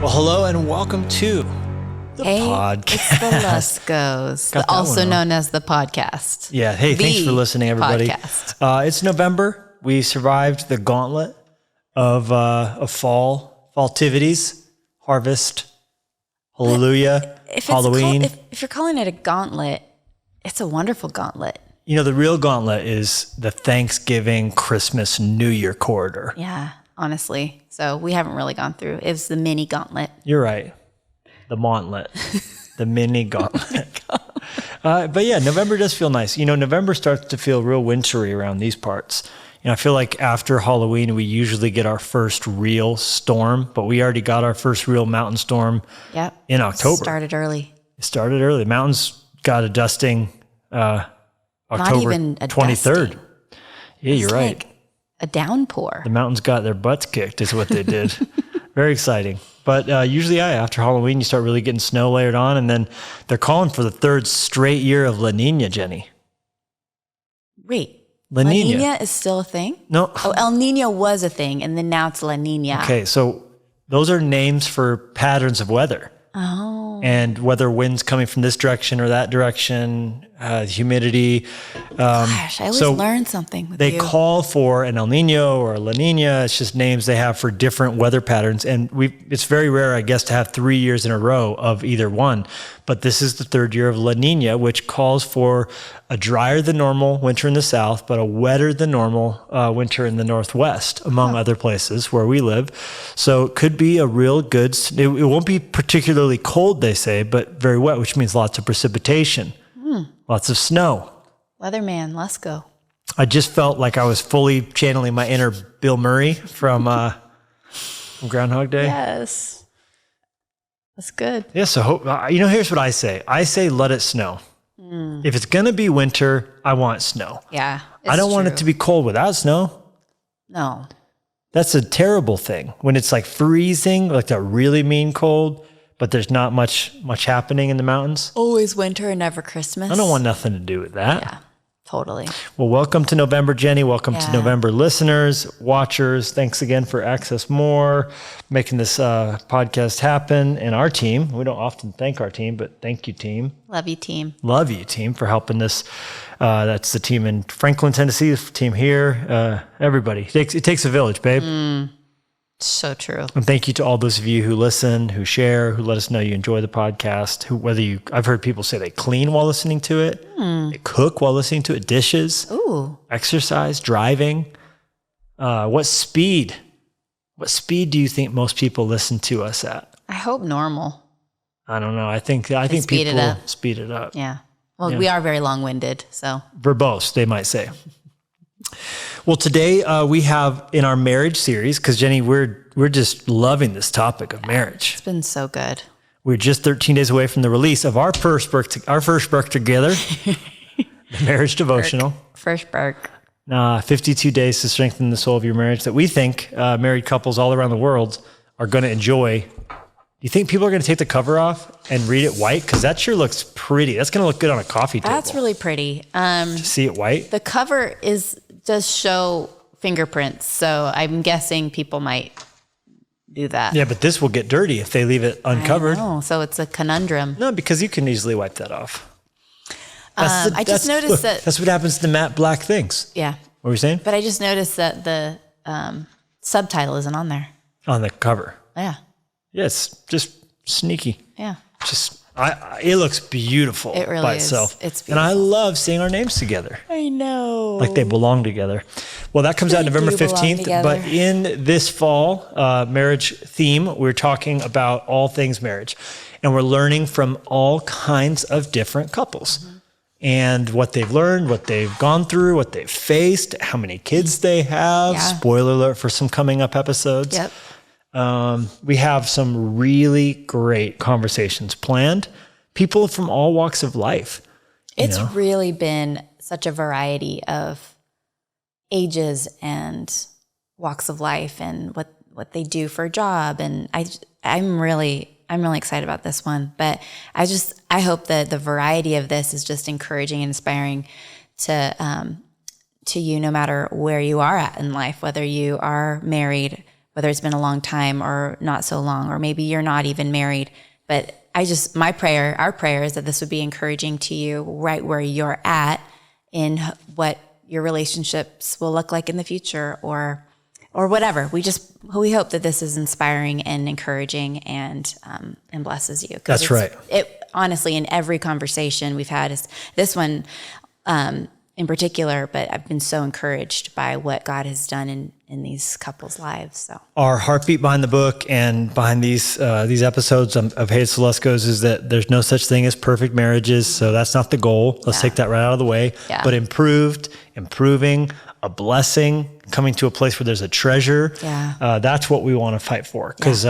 Well, hello and welcome to the podcast. It's the Luskos, also known as the podcast. Yeah. Hey, thanks for listening, everybody. It's November. We survived the gauntlet of fall activities, harvest, hallelujah, Halloween. If you're calling it a gauntlet, it's a wonderful gauntlet. You know, the real gauntlet is the Thanksgiving, Christmas, New Year corridor. Yeah, honestly. So we haven't really gone through. It was the mini gauntlet. You're right. The mauntlet. The mini gauntlet. But yeah, November does feel nice. You know, November starts to feel real wintry around these parts. You know, I feel like after Halloween, we usually get our first real storm, but we already got our first real mountain storm in October. It started early. Mountains got a dusting October Not even a 23rd. Dusting. Yeah, you're right. Like a downpour. The mountains got their butts kicked is what they did. Very exciting. But usually after Halloween, you start really getting snow layered on, and then they're calling for the third straight year of La Nina, Jenny. Wait. La Nina is still a thing? No. Oh, El Nino was a thing, and then now it's La Nina. Okay, so those are names for patterns of weather. Oh. And whether wind's coming from this direction or that direction, humidity. Gosh, I always learn something with you. They call for an El Nino or a La Nina. It's just names they have for different weather patterns. And it's very rare, I guess, to have 3 years in a row of either one. But this is the third year of La Nina, which calls for a drier than normal winter in the south, but a wetter than normal winter in the northwest, among other places where we live. So it could be a real good, it won't be particularly cold, they say, but very wet, which means lots of precipitation, lots of snow. Weatherman, let's go. I just felt like I was fully channeling my inner Bill Murray from Groundhog Day. Yes. That's good. Yeah, so here's what I say. I say let it snow. If it's going to be winter, I want snow. Yeah, I don't want it to be cold without snow. No. That's a terrible thing. When it's like freezing, like that really mean cold, but there's not much happening in the mountains. Always winter and never Christmas. I don't want nothing to do with that. Yeah. Totally. Well, welcome to November, Jenny. Welcome to November, listeners, watchers. Thanks again for Access More, making this podcast happen, and our team. We don't often thank our team, but thank you, team. Love you, team. Love you, team, for helping this. That's the team in Franklin, Tennessee, the team here. Everybody. It takes a village, babe. So true. And thank you to all those of you who listen, who share, who let us know you enjoy the podcast. I've heard people say they clean while listening to it, they cook while listening to it, dishes, exercise, driving. What speed do you think most people listen to us at? I hope normal. I don't know. I think people speed it up. Yeah. Well, we are very long-winded, so. Verbose, they might say. Well, today we have in our marriage series, because Jenny, we're just loving this topic of marriage. It's been so good. We're just 13 days away from the release of our first book together, the marriage devotional. First book. 52 days to strengthen the soul of your marriage that we think married couples all around the world are going to enjoy. Do you think people are going to take the cover off and read it white? Because that sure looks pretty. That's going to look good on a coffee table. That's really pretty. To see it white? The cover does show fingerprints, so I'm guessing people might do that. Yeah, but this will get dirty if they leave it uncovered. Oh, so it's a conundrum. No, because you can easily wipe that off. I just noticed that... That's what happens to matte black things. Yeah. What were you saying? But I just noticed that the subtitle isn't on there. On the cover. Yeah. Yeah, it's just sneaky. Yeah. It looks beautiful by itself. It's beautiful. And I love seeing our names together. I know. Like they belong together. Well, that comes out November 15th. But in this fall marriage theme, we're talking about all things marriage. And we're learning from all kinds of different couples. And what they've learned, what they've gone through, what they've faced, how many kids they have. Yeah. Spoiler alert for some coming up episodes. Yep. We have some really great conversations planned. People from all walks of life. It's really been such a variety of ages and walks of life and what they do for a job. And I'm really excited about this one. But I hope that the variety of this is just encouraging and inspiring to you, no matter where you are at in life, whether you are married, whether it's been a long time or not so long, or maybe you're not even married. But our prayer is that this would be encouraging to you right where you're at in what your relationships will look like in the future, or whatever. We hope that this is inspiring and encouraging and blesses you. That's right. It honestly, in every conversation we've had, is this one in particular, but I've been so encouraged by what God has done in these couples' lives. So our heartbeat behind the book and behind these episodes of Hey, It's Luskos is that there's no such thing as perfect marriages. So that's not the goal. Let's take that right out of the way. Yeah. But improving, a blessing, coming to a place where there's a treasure. Yeah. That's what we want to fight for. Because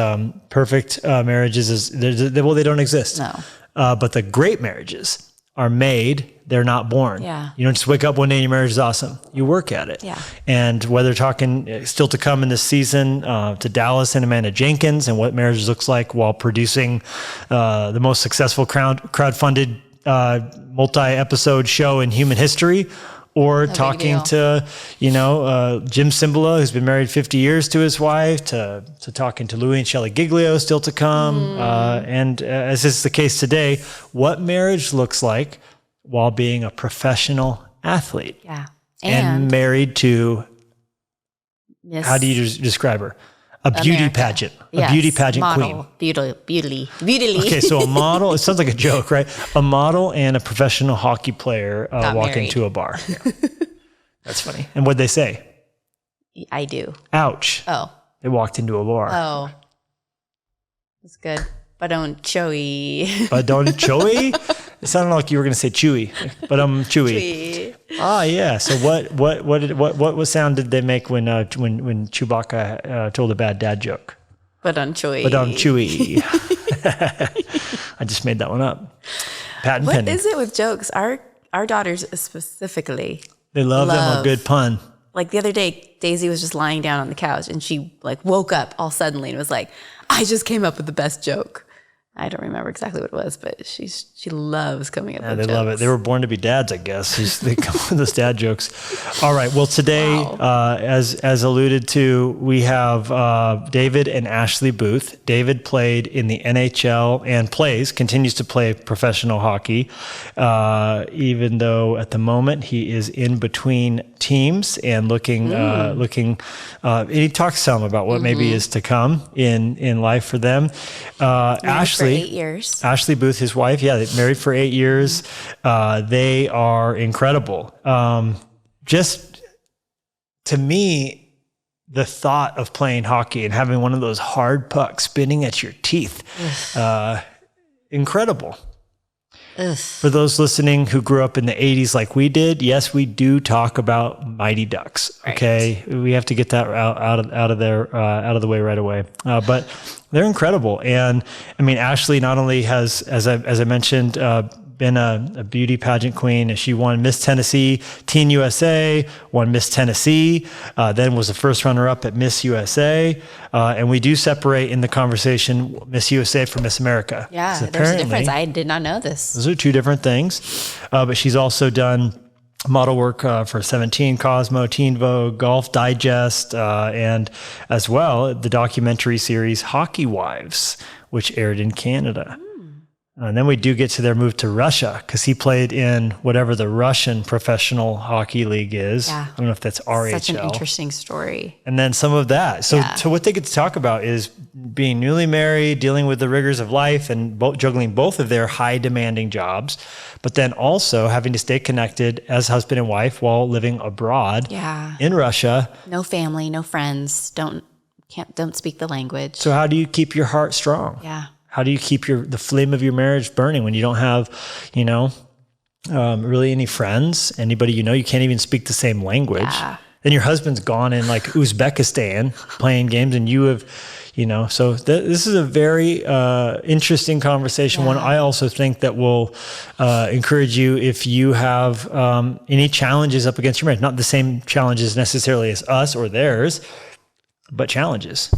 perfect marriages they don't exist. No. But the great marriages are made. They're not born. Yeah. You don't just wake up one day and your marriage is awesome. You work at it. Yeah. And whether talking still to come in this season to Dallas and Amanda Jenkins and what marriage looks like while producing the most successful crowdfunded multi-episode show in human history, or talking to, Jim Cimbala, who's been married 50 years to his wife, to talking to Louis and Shelley Giglio still to come. And as is the case today, what marriage looks like while being a professional athlete. Yeah. And married to, how do you describe her? A beauty pageant. Yes. A beauty pageant model. queen. Beauty. Okay, so a model, it sounds like a joke, right? A model and a professional hockey player walk into a bar. Yeah. That's funny. And what'd they say? I do. Ouch. Oh. They walked into a bar. Oh. That's good. But don't choey. But don't choey? It sounded like you were going to say chewy, but chewy. Ah, yeah. So what sound did they make when Chewbacca told a bad dad joke? But on chewy. But on chewy. I just made that one up. Patent pending. What is it with jokes? Our daughters specifically. They love them a good pun. Like the other day, Daisy was just lying down on the couch and she woke up all suddenly and was like, I just came up with the best joke. I don't remember exactly what it was, but she loves coming up with jokes. They love it. They were born to be dads, I guess. They come with those dad jokes. All right. Well, today, as alluded to, we have David and Ashley Booth. David played in the NHL and continues to play professional hockey, even though at the moment he is in between teams and looking. And he talks some about what maybe is to come in life for them. Ashley. 8 years. Ashley Booth, his wife. Yeah, they've married for 8 years. They are incredible. Just to me, the thought of playing hockey and having one of those hard pucks spinning at your teeth, incredible. For those listening who grew up in the 80s like we did, yes, we do talk about Mighty Ducks. Okay, we have to get that out of the way right away. But they're incredible, and I mean, Ashley not only has, as I mentioned, been a beauty pageant queen. She won Miss Tennessee Teen USA, won Miss Tennessee, then was the first runner-up at Miss USA. And we do separate in the conversation Miss USA from Miss America. Yeah, there's a difference. I did not know this. Those are two different things. But she's also done model work for 17, Cosmo, Teen Vogue, Golf Digest, and as well the documentary series Hockey Wives, which aired in Canada. And then we do get to their move to Russia because he played in whatever the Russian professional hockey league is. Yeah. I don't know if that's RHL. Such an interesting story. And then some of that. So what they get to talk about is being newly married, dealing with the rigors of life, and juggling both of their high demanding jobs, but then also having to stay connected as husband and wife while living abroad in Russia. No family, no friends, don't speak the language. So how do you keep your heart strong? Yeah. How do you keep the flame of your marriage burning when you don't have, really any friends, anybody you can't even speak the same language? Yeah. Then your husband's gone in like Uzbekistan playing games, and you have, so this is a very interesting conversation. One I also think that will encourage you if you have any challenges up against your marriage. Not the same challenges necessarily as us or theirs, but challenges.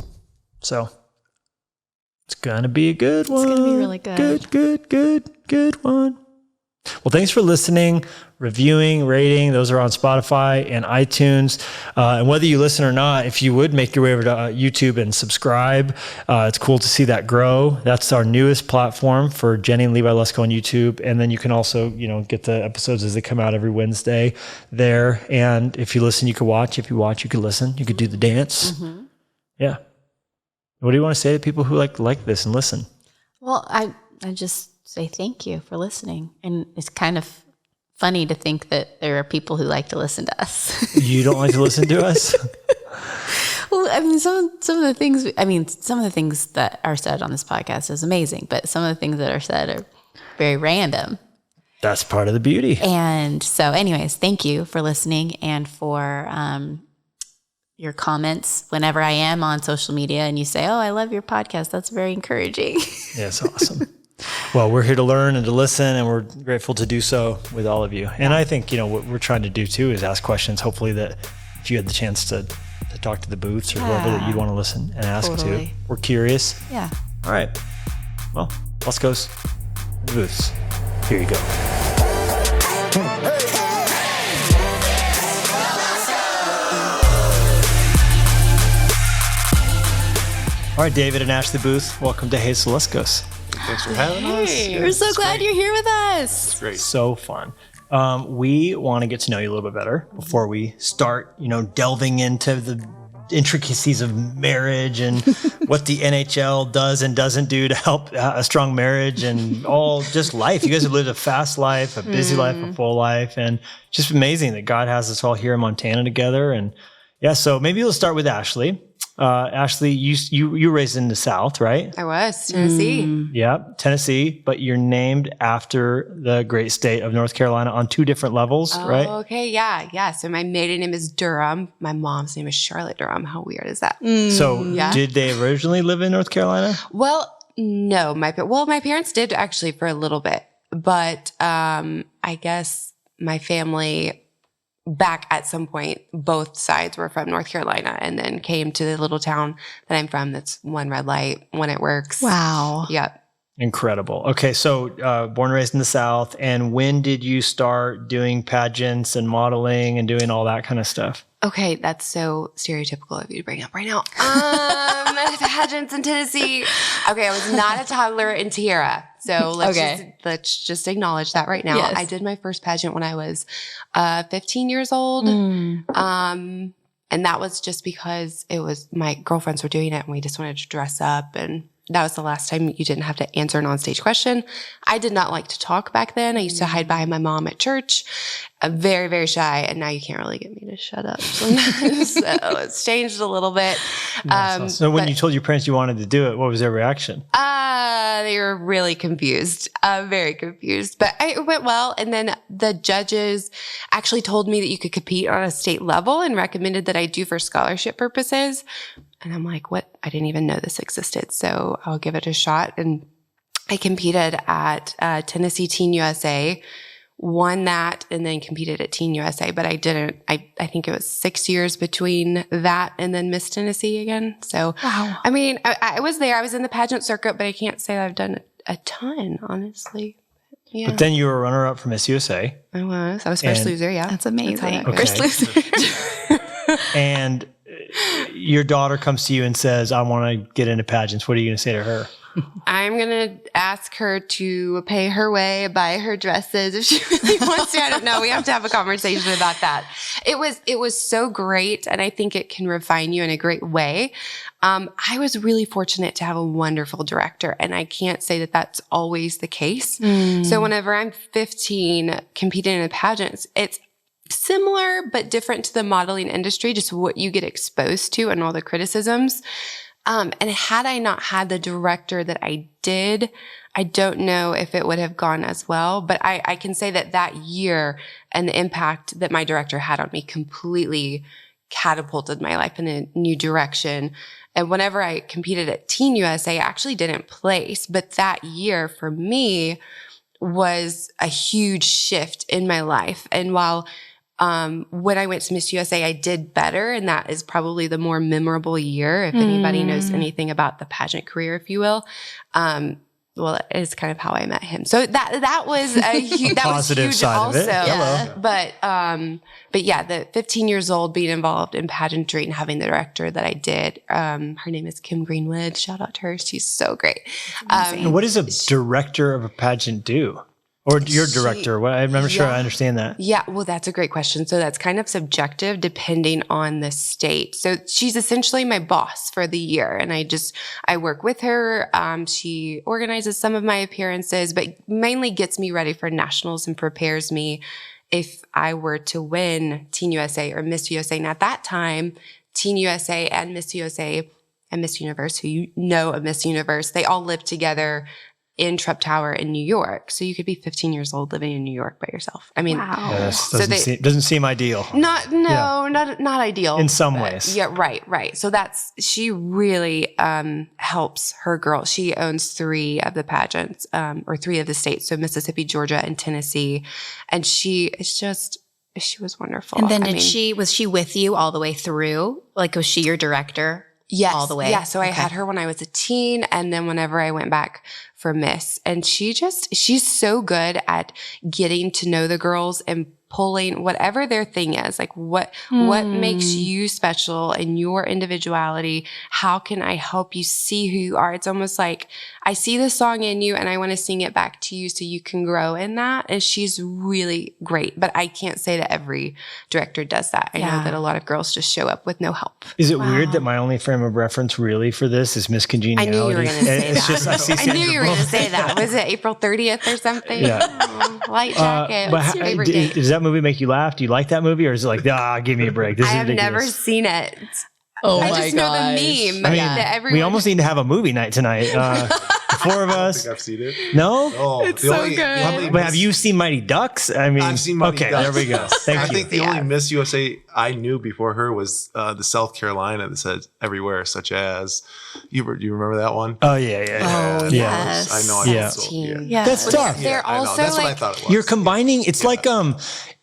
So it's going to be a good one. It's going to be really good. Good one. Well, thanks for listening. reviewing, rating. Those are on Spotify and iTunes. And whether you listen or not, if you would make your way over to YouTube and subscribe, it's cool to see that grow. That's our newest platform for Jennie and Levi Luskos on YouTube. And then you can also, get the episodes as they come out every Wednesday there. And if you listen, you can watch. If you watch, you can listen. You could do the dance. Mm-hmm. Yeah. What do you want to say to people who like this and listen? Well, I just say thank you for listening. And it's kind of funny to think that there are people who like to listen to us. You don't like to listen to us? Well, I mean, some of the things that are said on this podcast is amazing, but some of the things that are said are very random. That's part of the beauty. And so anyways, thank you for listening and for your comments whenever I am on social media and you say, oh, I love your podcast. That's very encouraging. Yeah, it's awesome. Well, we're here to learn and to listen, and we're grateful to do so with all of you. And I think, what we're trying to do too is ask questions. Hopefully that if you had the chance to talk to the booths or whoever that you'd want to listen and ask to, we're curious. Yeah. All right. Well, Luskos, the booths. Here you go. All right, David and Ashley Booth, welcome to Hey Luskos. Thanks for having us. We're so glad you're here with us. It's great. So fun. We want to get to know you a little bit better before we start, delving into the intricacies of marriage and what the NHL does and doesn't do to help a strong marriage and all just life. You guys have lived a fast life, a busy life, a full life, and just amazing that God has us all here in Montana together. And yeah, so maybe we'll start with Ashley. Ashley, you were raised in the South, right? I was, Tennessee. Yeah, Tennessee, but you're named after the great state of North Carolina on two different levels, right? Okay, yeah. So my maiden name is Durham. My mom's name is Charlotte Durham. How weird is that? So did they originally live in North Carolina? Well, no. My parents did actually for a little bit, but I guess my family back at some point, both sides were from North Carolina and then came to the little town that I'm from. That's one red light when it works. Wow. Yep. Incredible. Okay. So, born and raised in the South. And when did you start doing pageants and modeling and doing all that kind of stuff? Okay. That's so stereotypical of you to bring up right now. Pageants in Tennessee. Okay. I was not a toddler in Tiara. So let's just acknowledge that right now. Yes. I did my first pageant when I was 15 years old. And that was just because my girlfriends were doing it and we just wanted to dress up, and that was the last time you didn't have to answer an onstage question. I did not like to talk back then. I used to hide behind my mom at church. I'm very, very shy, and now you can't really get me to shut up sometimes. So it's changed a little bit. So when you told your parents you wanted to do it, what was their reaction? They were really confused, very confused, but it went well. And then the judges actually told me that you could compete on a state level and recommended that I do for scholarship purposes. And I'm like, what? I didn't even know this existed. So I'll give it a shot. And I competed at Tennessee Teen USA, won that, and then competed at Teen USA. But I didn't. I think it was 6 years between that and then Miss Tennessee again. So, wow. I mean, I was there. I was in the pageant circuit, but I can't say that I've done a ton, honestly. Yeah. But then you were runner-up for Miss USA. I was first loser, yeah. That's amazing. First loser. And your daughter comes to you and says, I want to get into pageants. What are you going to say to her? I'm going to ask her to pay her way, buy her dresses if she really wants to. I don't know. We have to have a conversation about that. It was so great, and I think it can refine you in a great way. I was really fortunate to have a wonderful director, and I can't say that that's always the case. So whenever I'm 15 competing in the pageants, it's similar but different to the modeling industry, just what you get exposed to and all the criticisms. And had I not had the director that I did, I don't know if it would have gone as well. But I can say that year and the impact that my director had on me completely catapulted my life in a new direction. And whenever I competed at Teen USA, I actually didn't place. But that year for me was a huge shift in my life. And while when I went to Miss USA, I did better, and that is probably the more memorable year, if anybody knows anything about the pageant career, if you will. well, it's kind of how I met him. So that was a that was positive huge side also. of it. Yeah. But yeah, the 15 years old, being involved in pageantry and having the director that I did, her name is Kim Greenwood. Shout out to her. She's so great. And what does a director of a pageant do? Or your director? Well, I'm not sure I understand that. Yeah, well, that's a great question. So that's kind of subjective depending on the state. So she's essentially my boss for the year. And I work with her. She organizes some of my appearances, but mainly gets me ready for nationals and prepares me if I were to win Teen USA or Miss USA. And at that time, Teen USA and Miss USA and Miss Universe, who you know of Miss Universe, they all lived together in Trump Tower in New York. So you could be 15 years old living in New York by yourself. I mean, Yeah, doesn't seem ideal. not ideal. In some ways. Yeah, right. So she really helps her girl. She owns 3 of the pageants, or 3 of the states. So Mississippi, Georgia, and Tennessee. And she was wonderful. And then was she with you all the way through? Like, was she your director? Yes. All the way? Yeah. So I had her when I was a teen, and then whenever I went back for Miss, and she's so good at getting to know the girls and pulling whatever their thing is, like what makes you special and your individuality. How can I help you see who you are? It's almost like I see the song in you and I want to sing it back to you so you can grow in that. And she's really great, but I can't say that every director does that. I know that a lot of girls just show up with no help. Is it weird that my only frame of reference really for this is Miss Congeniality? I knew you were going to say It's that. just, I knew you were going to say that. Was it April 30th or something? Yeah. Oh, light jacket. What's your favorite date? Does that movie make you laugh? Do you like that movie? Or is it like, give me a break? This I is have ridiculous. never seen it. Oh I my just know gosh. the meme. I mean, that everyone we almost need to have a movie night tonight. The 4 of I us. think I've seen it. No? Oh, It's so good. But have you seen Mighty Ducks? I mean, I've seen Mighty okay, Ducks. there we go. Thank I you. think the only Miss USA I knew before her was the South Carolina that said everywhere, such as you remember that one? Oh, yeah. Oh, Yeah. yes. I know. Yeah. Yeah. That's tough. They're I know. also That's what I like, thought it was. You're combining, it's like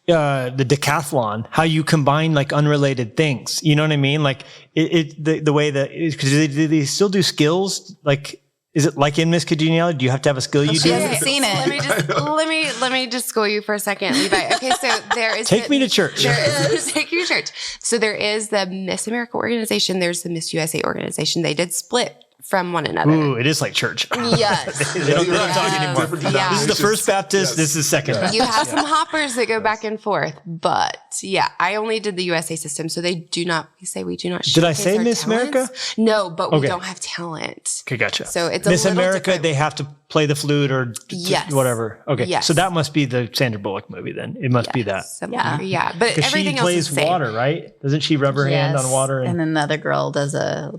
the decathlon, how you combine like unrelated things. You know what I mean? Like the way that, because do they still do skills? Like, is it like in Miss Congeniality? Do you have to have a skill you She do? hasn't seen it. let me just school you for a second, Levi. Okay, so there is Take me to church. Take you to church. So there is the Miss America organization. There's the Miss USA organization. They did split from one another. Ooh, it is like church. Yes. They don't talk anymore. Different Yeah. This is the First Baptist. Yes. This is Second Baptist. You have some hoppers that go back and forth, but yeah, I only did the USA system, so we do not. Did I say showcase our Miss America? talents. No, but we Okay. don't have talent. Okay, gotcha. So it's a Miss little America. different. They have to play the flute or Yes. whatever. Okay, Yes. so that must be the Sandra Bullock movie then. It must be that. Similar. Yeah, but Because everything she else plays is the same. water, right? Doesn't she rub her hand on water? And then the other girl does a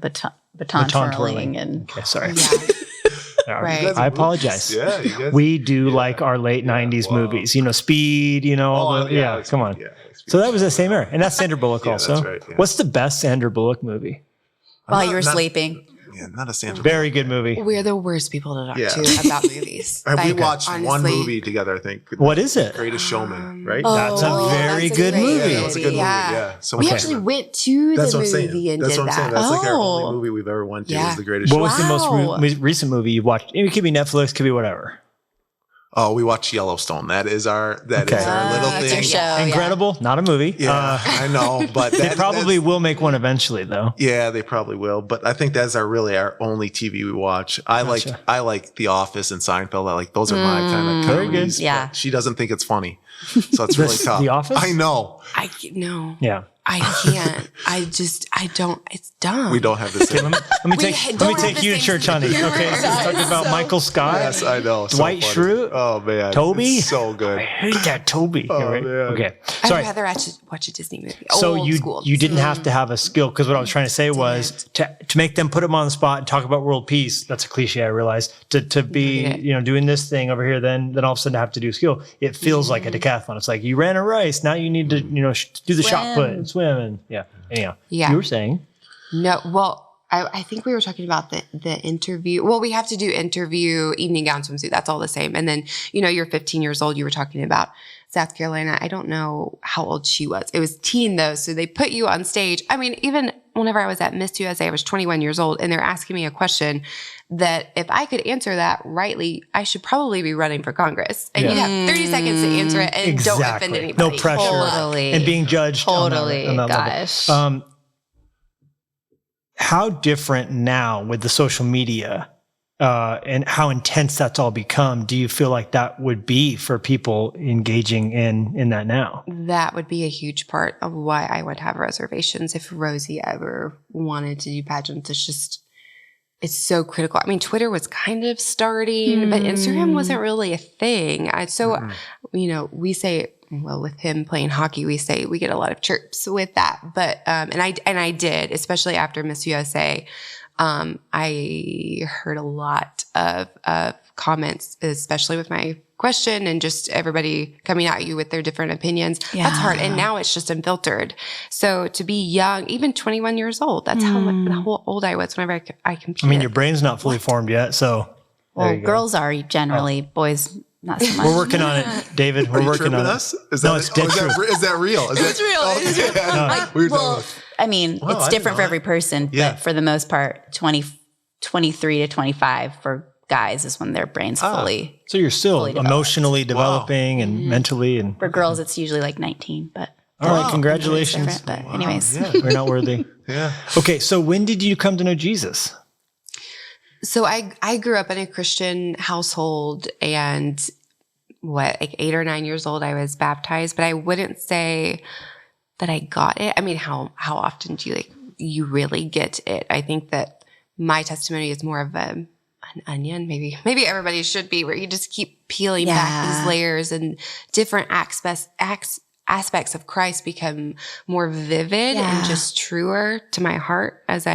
baton twirling. And Okay, sorry. Yeah. All Right. You guys I have apologize. movies? Yeah, you guys. We do like our late 90s movies, Speed, all the, it's- come on. yeah, So that was the same era. And that's Sandra Bullock Yeah, also. that's right, yeah. What's the best Sandra Bullock movie? while you were Not- sleeping. Yeah, not a Sandra. Very good movie. We're the worst people to talk Yeah. to about movies. We Like, watched one honestly. movie together, I think. What is it? Greatest Showman, right? That's a Oh, very that's a good great movie. Yeah, that was a good movie. Yeah. So We much actually better. went to That's the what I'm saying. movie and That's did what I'm saying. that. That's like our Oh. only movie we've ever went to. Yeah. Is the Greatest What Showman. was the Wow. most recent movie you watched? It could be Netflix, could be whatever. Oh, we watched Yellowstone. That is our little That's thing. your show. Incredible, not a movie. Yeah, I know, but They that, probably that's- will make one eventually, though. Yeah, they probably will. But I think that's our only TV we watch. I like The Office and Seinfeld. Those are my kind of Very good. comedies. Yeah. but she doesn't think it's funny, so it's really tough. The Office? I know. No, Yeah. I can't. I don't. It's dumb. We don't have the same. Let me take you to church, honey. Okay, so we're talking about Michael Scott. Yes, I know. So Dwight funny. Schrute? Oh man, Toby? It's so good. I hate that Toby. Oh, Right? man. Okay, I'd sorry. rather watch a Disney movie. So Old school. you didn't have to have a skill, because what I was trying to say was to make them put them on the spot and talk about world peace. That's a cliche, I realize. To be doing this thing over here, then all of a sudden have to do skill. It feels like a decathlon. It's like you ran a race, now you need to do the shot put and swim and Anyhow, Yeah. you were saying No, well, I think we were talking about the interview. Well, we have to do interview, evening gown, swimsuit. That's all the same. And then, you're 15 years old. You were talking about South Carolina. I don't know how old she was. It was teen though. So they put you on stage. I mean, even whenever I was at Miss USA, I was 21 years old, and they're asking me a question that if I could answer that rightly, I should probably be running for Congress. And you have 30 seconds to answer it, and don't offend anybody. No pressure. Totally. And being judged. Totally. On that Gosh. level. How different now with the social media and how intense that's all become, do you feel like that would be for people engaging in that now? That would be a huge part of why I would have reservations if Rosie ever wanted to do pageants. It's so critical. I mean, Twitter was kind of starting, but Instagram wasn't really a thing. We say, well, with him playing hockey, we say we get a lot of chirps with that. But, and I did, especially after Miss USA. I heard a lot of comments, especially with my question and just everybody coming at you with their different opinions. Yeah. That's hard. And now it's just unfiltered. So to be young, even 21 years old, that's how old I was whenever I competed. I mean, your brain's not fully formed yet. So well, girls are generally, boys not so much. We're working on it, David. We're working on us? it. Is that real? It's real. I mean, it's different for every person, but for the most part, 23 to 25 for guys is when their brain's fully. So you're still emotionally developing and mentally. And for girls, it's usually like 19, but. All right, congratulations. But anyways. We're not worthy. Yeah. Okay, so when did you come to know Jesus? So I grew up in a Christian household, and like 8 or 9 years old, I was baptized, but I wouldn't say that I got it. I mean, how often do you really get it? I think that my testimony is more of an onion. Maybe everybody should be, where you just keep peeling back these layers, and different aspects of Christ become more vivid and just truer to my heart as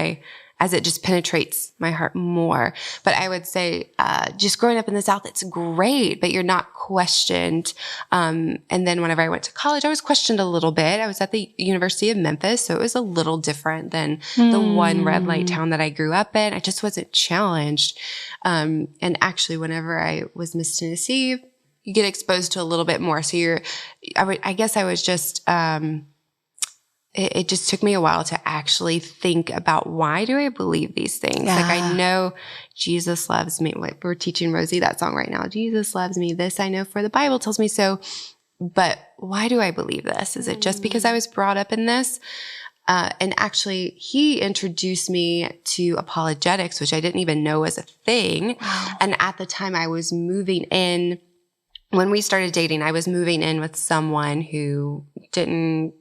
it just penetrates my heart more. But I would say, just growing up in the South, it's great, but you're not questioned. And then whenever I went to college, I was questioned a little bit. I was at the University of Memphis, so it was a little different than the one red light town that I grew up in. I just wasn't challenged. And actually, whenever I was Miss Tennessee, you get exposed to a little bit more. So I guess I was just, it just took me a while to actually think about, why do I believe these things? Like, I know Jesus loves me. We're teaching Rosie that song right now. Jesus loves me. This I know, for the Bible tells me so. But why do I believe this? Is it just because I was brought up in this? And actually, he introduced me to apologetics, which I didn't even know was a thing. Wow. And at the time I was moving in, when we started dating, I was moving in with someone who didn't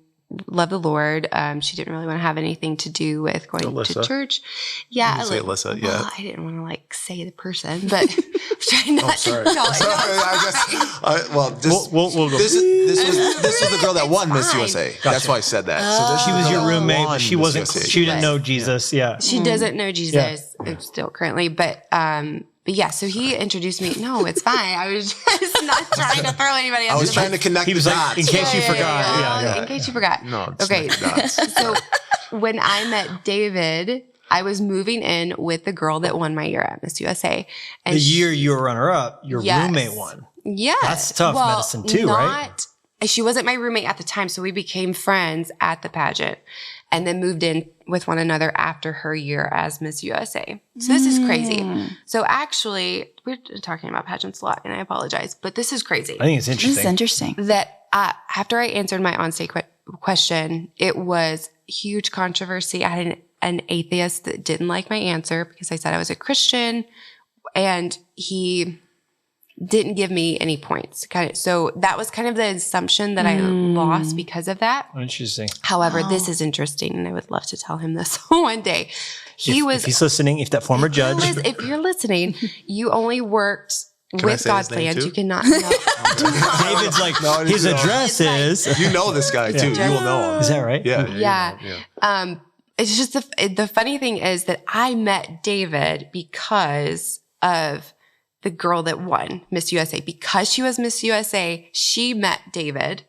love the Lord. She didn't really want to have anything to do with going to church. Yeah. Say Alyssa, yeah. Well, I didn't want to say the person, but trying not to call it. This was the girl that won Miss USA. Gotcha. That's why I said that. So she was your roommate, but she didn't know Jesus. Yeah. She doesn't know Jesus still currently, but yeah, so he introduced me. No, it's fine. I was just not trying to throw anybody else. I was trying to connect the dots. In case you forgot. In case you forgot. No, okay. So when I met David, I was moving in with the girl that won my year at Miss USA. And the year you were runner-up, your roommate won. Yes. That's tough medicine too, right? She wasn't my roommate at the time, so we became friends at the pageant, and then moved in with one another after her year as Miss USA. So this is crazy. So actually, we're talking about pageants a lot, and I apologize, but this is crazy. I think it's interesting. It's interesting. That after I answered my on-stage question, it was huge controversy. I had an atheist that didn't like my answer because I said I was a Christian, and he didn't give me any points. So that was kind of the assumption that I lost because of that. Interesting. However, this is interesting, and I would love to tell him this one day. If he's listening, if that former judge. If you're listening, you only worked with God's plans. You cannot. David's like, his address is. You know this guy too. You will know him. Is that right? Yeah. It's just the funny thing is that I met David because of the girl that won Miss USA. Because she was Miss USA, she met David.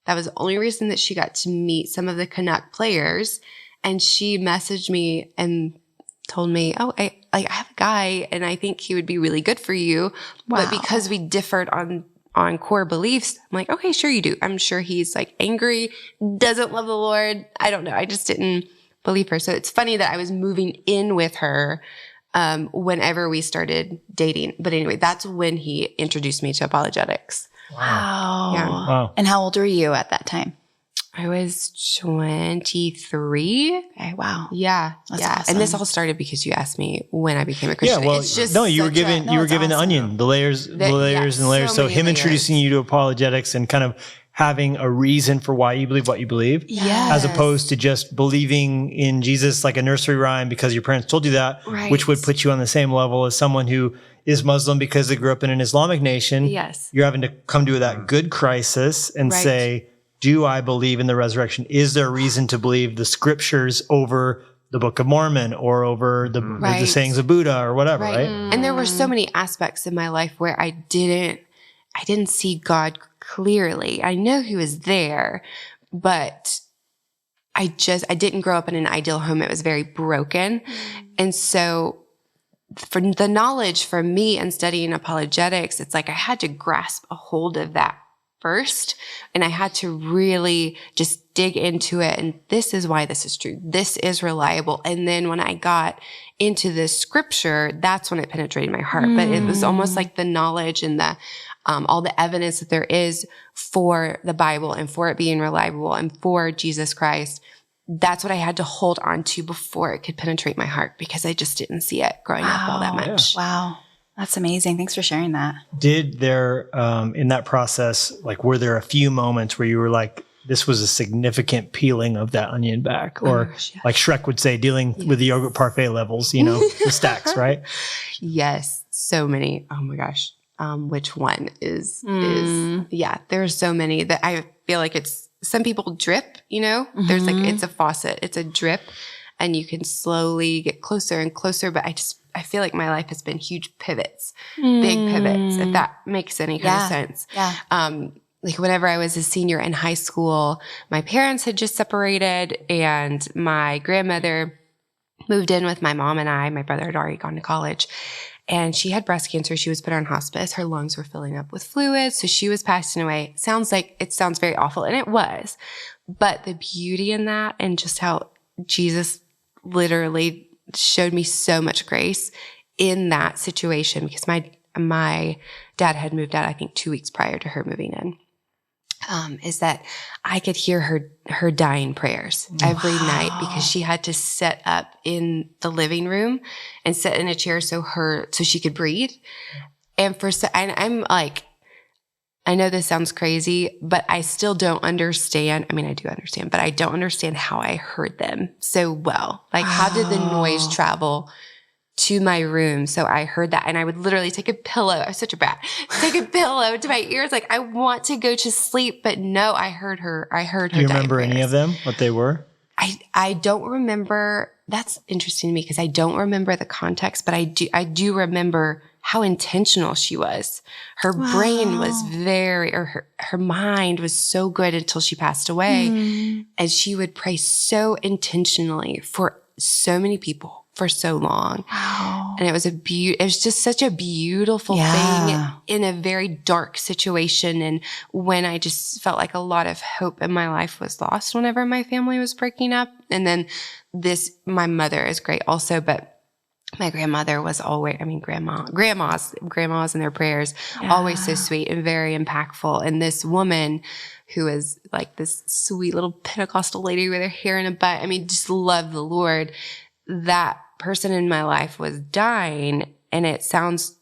That was the only reason that she got to meet some of the Canuck players. And she messaged me and told me, I have a guy and I think he would be really good for you. Wow. But because we differed on core beliefs, I'm like, okay, sure you do. I'm sure he's like angry, doesn't love the Lord. I don't know. I just didn't believe her. So it's funny that I was moving in with her whenever we started dating. But anyway, that's when he introduced me to apologetics. Wow. Yeah. Wow. And how old were you at that time? I was 23. Okay, wow. Yeah. That's yeah. awesome. And this all started because you asked me when I became a Christian. Yeah, well, it's just no, you were such given No, you were it's given the awesome. onion, the layers and layers. so So many him layers. introducing you to apologetics and kind of having a reason for why you believe what you believe, Yes. as opposed to just believing in Jesus like a nursery rhyme because your parents told you that, Right. which would put you on the same level as someone who is Muslim because they grew up in an Islamic nation. Yes. You're having to come to that good crisis and Right. say, do I believe in the resurrection? Is there reason to believe the scriptures over the Book of Mormon or over the Right. sayings of Buddha or whatever, right? And there were so many aspects in my life where I didn't see God clearly. I know he was there, but I didn't grow up in an ideal home. It was very broken. And so for the knowledge for me and studying apologetics, it's like I had to grasp a hold of that first. And I had to really just dig into it. And this is why this is true. This is reliable. And then when I got into the scripture, that's when it penetrated my heart. But it was almost like the knowledge and the all the evidence that there is for the Bible and for it being reliable and for Jesus Christ. That's what I had to hold on to before it could penetrate my heart because I just didn't see it growing up all that much. Wow. That's amazing. Thanks for sharing that. Did there, in that process, like, were there a few moments where you were like, this was a significant peeling of that onion back? Or gosh, yeah. like Shrek would say, dealing with the yogurt parfait levels, you know, the stacks, right? Yes, so many. Oh my gosh. Which one is yeah, there are so many that I feel like it's, some people drip, you know, there's like, it's a faucet, it's a drip and you can slowly get closer and closer. But I feel like my life has been huge pivots, big pivots, if that makes any kind of sense. Yeah. Like whenever I was a senior in high school, my parents had just separated and my grandmother moved in with my mom and I. My brother had already gone to college and she had breast cancer. She was put on hospice. Her lungs were filling up with fluid. So she was passing away. It sounds very awful. And it was, but the beauty in that and just how Jesus literally showed me so much grace in that situation because my dad had moved out, I think 2 weeks prior to her moving in. Is that I could hear her dying prayers every night because she had to set up in the living room and sit in a chair so she could breathe. And I'm like, I know this sounds crazy, but I still don't understand. I mean, I do understand, but I don't understand how I heard them so well. Like, how did the noise travel to my room? So I heard that and I would literally take a pillow. I was such a brat. Take a pillow to my ears. Like, I want to go to sleep, but no, I heard her. Do you remember any of them, what they were? I don't remember. That's interesting to me because I don't remember the context, but I do remember how intentional she was. Her brain was her mind was so good until she passed away. And she would pray so intentionally for so many people for so long. Wow. And it was just such a beautiful thing in a very dark situation. And when I just felt like a lot of hope in my life was lost whenever my family was breaking up. And then my mother is great also, but my grandmother was always, grandmas and their prayers, always so sweet and very impactful. And this woman who is like this sweet little Pentecostal lady with her hair in a bun, just love the Lord. That person in my life was dying, and it sounds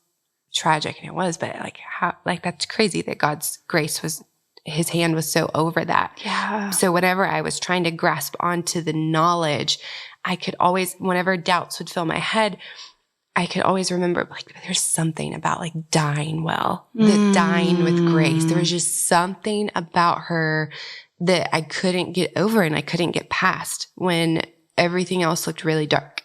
tragic, and it was, but that's crazy that God's grace his hand was so over that. Yeah. So whenever I was trying to grasp onto the knowledge, I could always, whenever doubts would fill my head, I could always remember, like, there's something about like dying well, that dying with grace. There was just something about her that I couldn't get over and I couldn't get past when everything else looked really dark.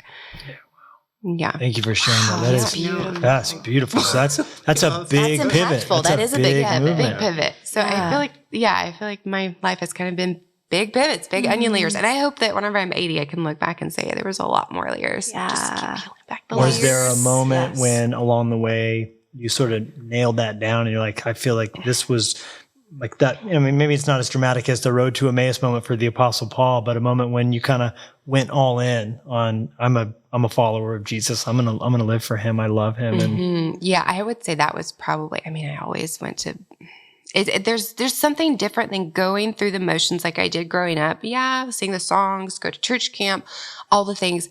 Yeah. Thank you for sharing that. That is beautiful. That's beautiful. So that's a big That's pivot. impactful. That is a big movement. Big pivot. So I feel like my life has kind of been big pivots, big onion layers. And I hope that whenever I'm 80, I can look back and say there was a lot more layers. Yeah. Just keep peeling back the layers. Was there a moment when along the way you sort of nailed that down and you're like, I feel like this was like that. I mean, maybe it's not as dramatic as the road to Emmaus moment for the Apostle Paul, but a moment when you kind of went all in on, I'm a follower of Jesus. I'm gonna live for him. I love him. And Yeah, I would say that was probably, I mean, I always went to, there's something different than going through the motions like I did growing up. Yeah, sing the songs, go to church camp, all the things.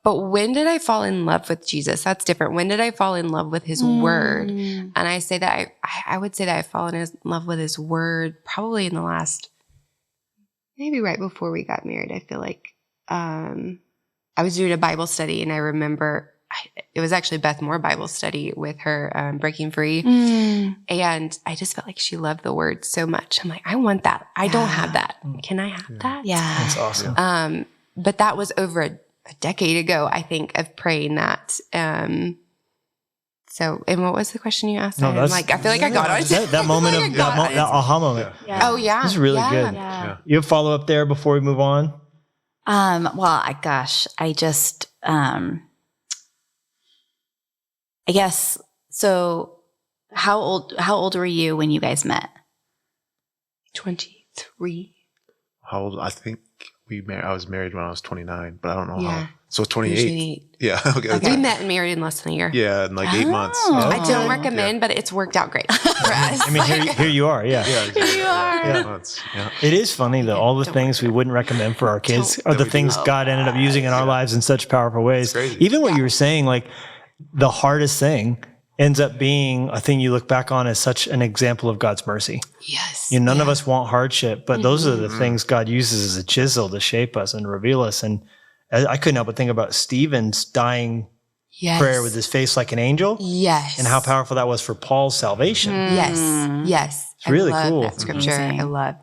But when did I fall in love with Jesus? That's different. When did I fall in love with his word? And I say that I would say that I've fallen in love with his word probably in the last, maybe right before we got married. I feel like I was doing a Bible study, and I remember it was actually Beth Moore Bible study with her, Breaking Free. And I just felt like she loved the word so much. I'm like, I want that. I don't have that. Can I have that? Yeah. that's awesome. But that was over a decade ago, I think, of praying that. So, and what was the question you asked? I'm like, I feel like I got it. That moment of that aha moment. Oh yeah. This is really good. Yeah. You have follow up there before we move on? Well, I just, I guess, so how old were you when you guys met? 23. How old? I think I was married when I was 29, but I don't know Yeah. how. So 28. 28. Yeah. Okay. We met and married in less than a year. Yeah, in like 8 months. I don't recommend, but it's worked out great for us. I mean, here you are. Yeah. Yeah. Here you are. 8 months. Yeah. It is funny though. All the things we wouldn't recommend for our kids are the things God ended up using in our lives in such powerful ways. crazy. Even what you were saying, like the hardest thing ends up being a thing you look back on as such an example of God's mercy. Yes. You know, none of us want hardship, but those are the things God uses as a chisel to shape us and reveal us. And I couldn't help but think about Stephen's dying prayer with his face like an angel. Yes. And how powerful that was for Paul's salvation. Yes. Yes. It's really I love cool. that scripture. Amazing. I love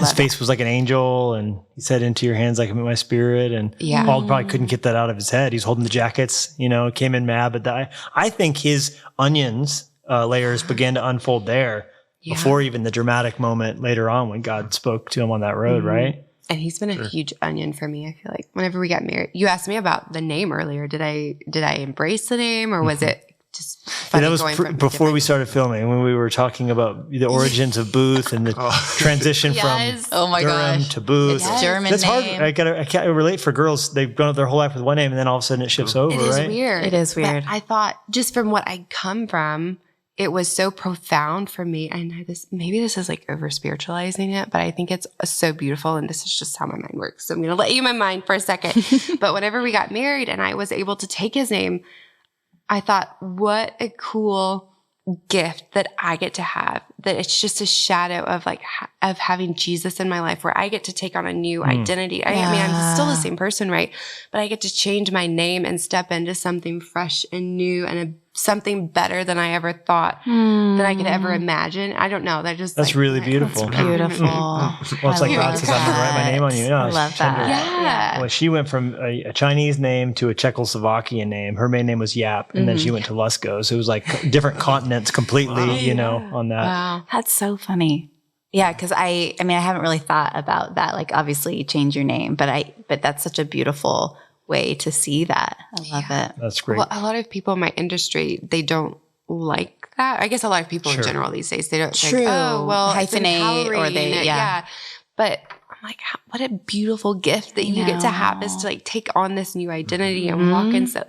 His face was like an angel, and he said, "Into your hands I commit my spirit." And Yeah. Paul probably couldn't get that out of his head. He's holding the jackets, came in mad. But I think his onions layers began to unfold there before even the dramatic moment later on when God spoke to him on that road, right? And he's been a huge onion for me. I feel like whenever we got married, you asked me about the name earlier. Did I embrace the name, or was it just funny that was going from before we different- started filming, when we were talking about the origins of Booth and the transition Yes. from Oh my Durham gosh. to Booth. It's German That's hard. name. I can't relate for girls. They've grown up their whole life with one name, and then all of a sudden it shifts over, It is right? weird. It is weird. But I thought just from what I come from, it was so profound for me. I know maybe this is like over spiritualizing it, but I think it's so beautiful. And this is just how my mind works. So I'm going to let you my mind for a second. But whenever we got married and I was able to take his name, I thought, what a cool gift that I get to have, that it's just a shadow of of having Jesus in my life, where I get to take on a new identity. I mean, I'm still the same person, right? But I get to change my name and step into something fresh and new and something better than I ever thought that I could ever imagine. I don't know. That's really beautiful. That's beautiful. Well, it's like God says, I'm going to write my name on you. No, I it's love tender. that. Yeah. Well, she went from a Chinese name to a Czechoslovakian name. Her main name was Yap, and then she went to Luskos. It was like different continents completely, on that. Wow. That's so funny. Yeah, because I haven't really thought about that. Like, obviously, you change your name, but that's such a beautiful way to see that. I love it. That's great. Well, a lot of people in my industry, they don't like that. I guess a lot of people in general these days, they don't True. think, oh, well, it's Hyphenate, or empowering. they- yeah. But I'm like, what a beautiful gift that you get to have, is to like take on this new identity and walk into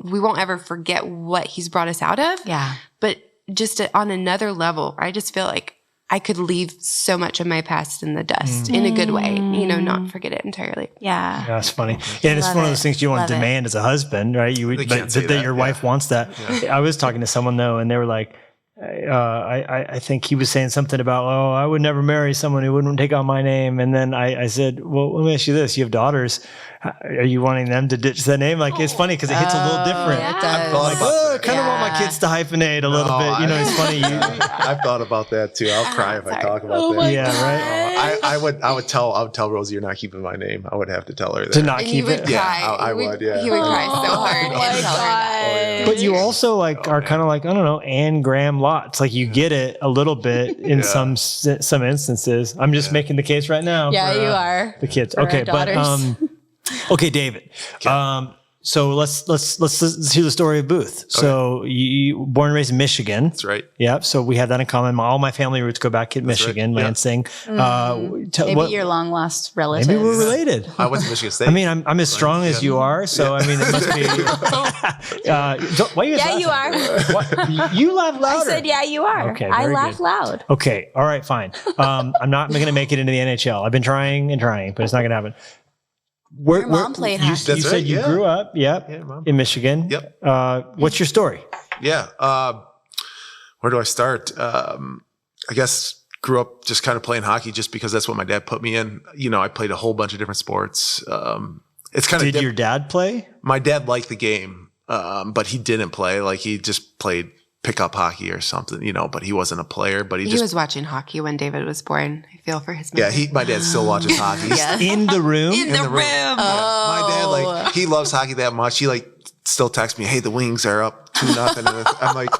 we won't ever forget what he's brought us out of. Yeah. But just on another level, I just feel like I could leave so much of my past in the dust in a good way, not forget it entirely. Yeah. Yeah, that's funny. Yeah, and it's Love one of it. those things you want Love to it. demand as a husband, right? They can't say That that, your wife wants that. I was talking to someone though, and they were like, I think he was saying something about, I would never marry someone who wouldn't take on my name. And then I said, well, let me ask you this. You have daughters. Are you wanting them to ditch that name? Like, it's funny because it hits a little different. It I've does. thought about I kind of want my kids to hyphenate a little bit. It's funny. I've thought about that too. I'll cry if I talk about that. Yeah, right. I would tell Rosie, you're not keeping my name. I would have to tell her that. To not And keep you would it. cry. Yeah, I would, yeah. He would cry so hard. Oh my and tell her that. God. But you also are kind of like, I don't know, Anne Graham Lotz. Like you get it a little bit in some instances. I'm just making the case right now. Yeah, for, you are. the kids. For our Okay, but daughters. okay, David. So let's hear the story of Booth. So you born and raised in Michigan. That's right. Yeah. So we have that in common. All my family roots go back in Michigan, right. Lansing. Maybe your long lost relatives. Maybe we're related. I went to Michigan State. I mean, I'm as strong as you are. So I mean, it must be. Why are you guys Yeah, you are. What? You laugh louder. I said, yeah, you are. Okay, I very laugh good. loud. Okay. All right. Fine. I'm not going to make it into the NHL. I've been trying, but it's not going to happen. Your mom played hockey. You That's said right, you yeah. grew up, Mom. in Michigan. Yep. What's your story? Yeah. Where do I start? I guess grew up just kind of playing hockey just because that's what my dad put me in. You know, I played a whole bunch of different sports. It's kind of Did your dad play? My dad liked the game, but he didn't play. Like he just played pickup hockey or something, you know, but he wasn't a player, but He was watching hockey when David was born. I feel for his mother. yeah, my dad still watches hockey. He's Yeah. In the room? In the room. Yeah. My dad, like, he loves hockey that much. He like still texts me, "Hey, the Wings are up 2-0." And I'm like,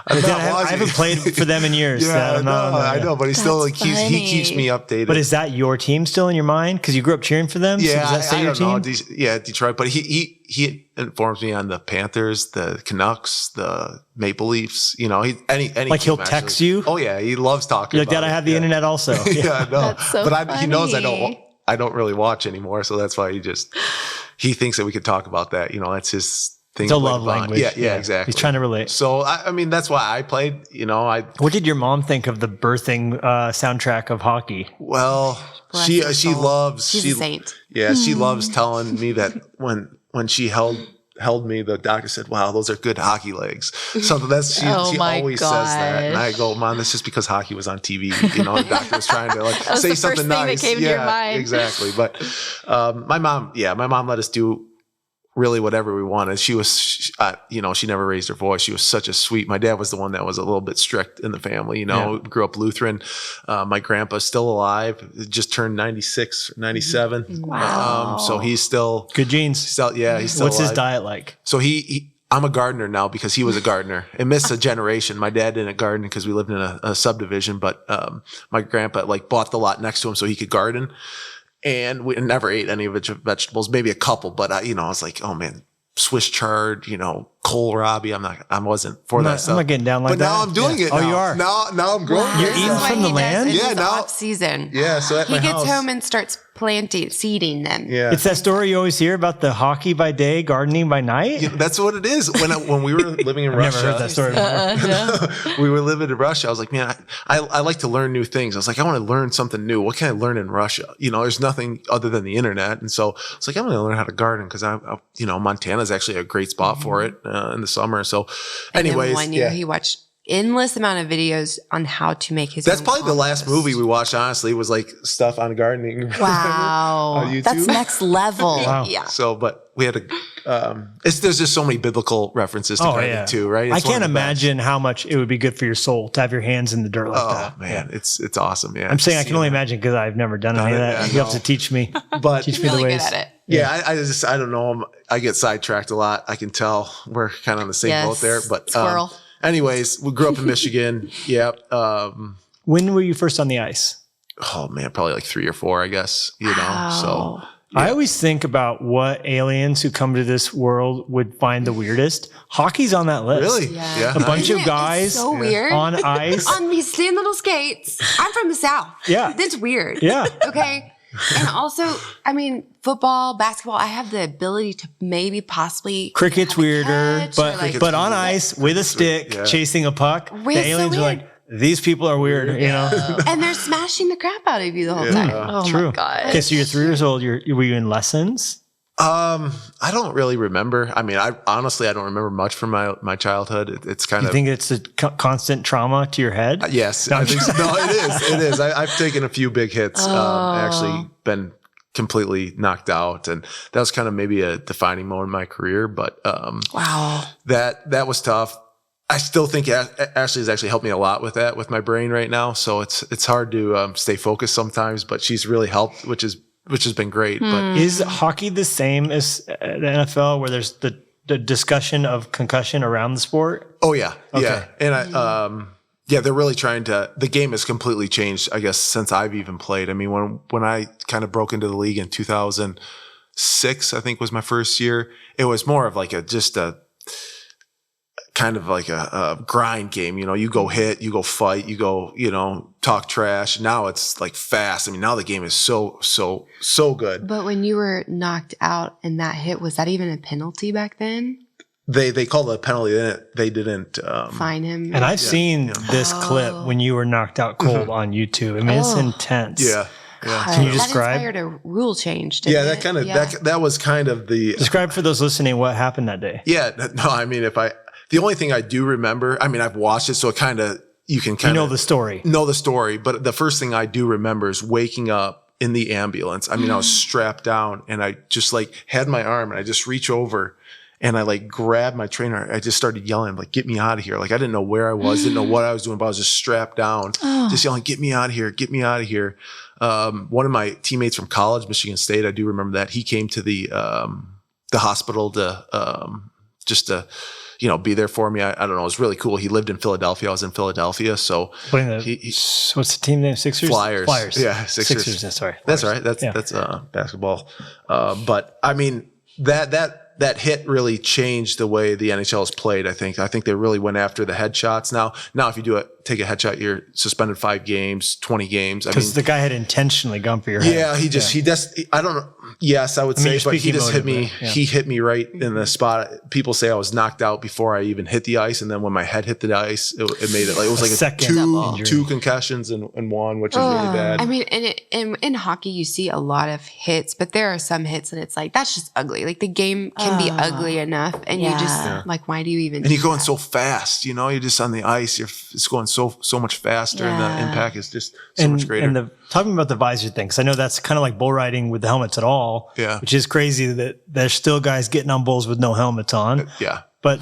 I'm not I watching. haven't played for them in years. Yeah, I'm not on that. I know, but he still like That's he keeps funny. me updated. But is that your team still in your mind? Because you grew up cheering for them? yeah, So does that say I your don't team? know. Yeah, Detroit. But he informs me on the Panthers, the Canucks, the Maple Leafs. You know, any Like he'll team, text actually. you? Oh yeah, he loves talking. You're like, about Dad, I it. have the Yeah. internet also. Yeah, no, That's so but he knows funny. I don't really watch anymore, so that's why he thinks that we could talk about that. You know, that's his thing. It's a to love bond. language. Yeah, exactly. He's trying to relate. So I mean, that's why I played. You know, What did your mom think of the birthing soundtrack of hockey? well, Bless she her she soul. loves She's she a saint. Yeah, she loves telling me that when she held me, the doctor said, "Wow, those are good hockey legs." So that's she Oh my always says that, and I gosh. go, "Mom, that's just because hockey was on TV." You know, the doctor was trying to like was say the first something thing that nice. came to your mind. Exactly. But my mom let us do really whatever we wanted. She was, you know, she never raised her voice. She was such a sweet. My dad was the one that was a little bit strict in the family. You know, grew up Lutheran. My grandpa's still alive. Just turned 96, 97. Wow. So he's still. Good genes. He's still What's his alive. diet like? So I'm a gardener now because he was a gardener. It missed a generation. My dad didn't garden because we lived in a subdivision, but my grandpa like bought the lot next to him so he could garden. And we never ate any of the vegetables, maybe a couple, but I was like, oh man, Swiss chard, you know, kohlrabi. I wasn't for that stuff. I'm not getting down like but that. now I'm doing Yeah. it. Oh, now. you are? Now I'm growing. You're it eating now. from the He does land? in Yeah, his now- off season. Yeah, so at He my gets house, home and starts seeding them. yeah. It's that story you always hear about the hockey by day, gardening by night. Yeah, that's what it is. When we were living in I've Russia, never heard that story before. we were living in Russia. I was like, man, I like to learn new things. I was like, I want to learn something new. What can I learn in Russia? You know, there's nothing other than the internet. And so it's like, I'm going to learn how to garden because Montana's actually a great spot for it in the summer. So anyways, And then one year he watched endless amount of videos on how to make his that's own probably the last compost. movie we watched, honestly, was like stuff on gardening. Wow. On YouTube? That's next level. Wow. Yeah. So, but we had there's just so many biblical references to gardening too, right? I It's one can't of the best. imagine how much it would be good for your soul to have your hands in the dirt like Oh that. man, it's awesome. Yeah. I'm saying I Just can only seeing that. imagine because I've never done any of it, that. yeah, You have no. to teach me. But Teach He's me the really ways. good at it. yeah, I don't know. I get sidetracked a lot. I can tell we're kind of on the same Yes, boat there. But squirrel. anyways, we grew up in Michigan. Yeah. When were you first on the ice? Oh man, probably like 3 or 4, I guess. You know. So I always think about what aliens who come to this world would find the weirdest. Hockey's on that list. really, Yeah. A bunch Isn't of it guys so weird. on ice. On these thin little skates. I'm from the South. Yeah. That's weird. Yeah. Okay. And also, I mean, football, basketball, I have the ability to maybe possibly. Cricket's have a weirder, catch or, like, but on ice with a stick, Yeah. chasing a puck, Weird, the aliens so are weird. like, these people are weird, you know? And they're smashing the crap out of you the whole time. Oh True. my God. Okay, so you're 3 years old. Were you in lessons? I don't really remember. I mean, I honestly don't remember much from my childhood. It's kind You of think it's a constant trauma to your head? yes. No, I I'm think so. No, it is. It is. I've taken a few big hits. Actually, been completely knocked out, and that was kind of maybe a defining moment in my career. But Wow. that was tough. I still think Ashley has actually helped me a lot with that, with my brain right now. So it's hard to stay focused sometimes, but she's really helped, which has been great. But Is hockey the same as the NFL where there's the discussion of concussion around the sport? oh yeah, Okay. yeah, and they're really trying to. The game has completely changed, I guess, since I've even played. I mean, when I kind of broke into the league in 2000, 6, I think was my first year. It was more of like a kind of like a grind game. You go hit, you go fight, you go, talk trash. Now it's like fast. I mean, now the game is so good. But when you were knocked out and that hit, was that even a penalty back then? They called it a penalty. They didn't fine him. And I've seen this clip when you were knocked out cold on YouTube. I mean, it's intense. Yeah. Yeah. Can you describe? That inspired a rule change. Yeah, that kind of that was kind of the describe for those listening what happened that day. Yeah, no, I mean, the only thing I do remember, I mean, I've watched it, so it kind of you can kind of know the story. But the first thing I do remember is waking up in the ambulance. I mean, I was strapped down, and I just like had my arm, and I just reach over. And I like grabbed my trainer. I just started yelling, like, get me out of here. Like, I didn't know where I was, didn't know what I was doing, but I was just strapped down, just yelling, get me out of here, get me out of here. One of my teammates from college, Michigan State, I do remember that. He came to the hospital to just to, be there for me. I don't know. It was really cool. He lived in Philadelphia. I was in Philadelphia. So what's the team name? Sixers? Flyers. Yeah, Sixers. Sorry. That's all right. That's basketball. But I mean, that hit really changed the way the NHL is played. I think they really went after the headshots. Now if you take a headshot, you're suspended 5 games, 20 games. Because the guy had intentionally gone for your head. Yeah, I don't know. Yes, I would say, but he just hit me. Yeah. He hit me right in the spot. People say I was knocked out before I even hit the ice, and then when my head hit the ice, it made it like it was like two concussions in one, which is really bad. I mean, in hockey, you see a lot of hits, but there are some hits, and it's like that's just ugly. Like the game can be ugly enough, and you just like, why do you even? And you're going so fast, you're just on the ice. It's going so much faster, and the impact is just so much greater. And talking about the visor thing, because I know that's kind of like bull riding with the helmets at all. Yeah. Which is crazy that there's still guys getting on bulls with no helmets on. Yeah. But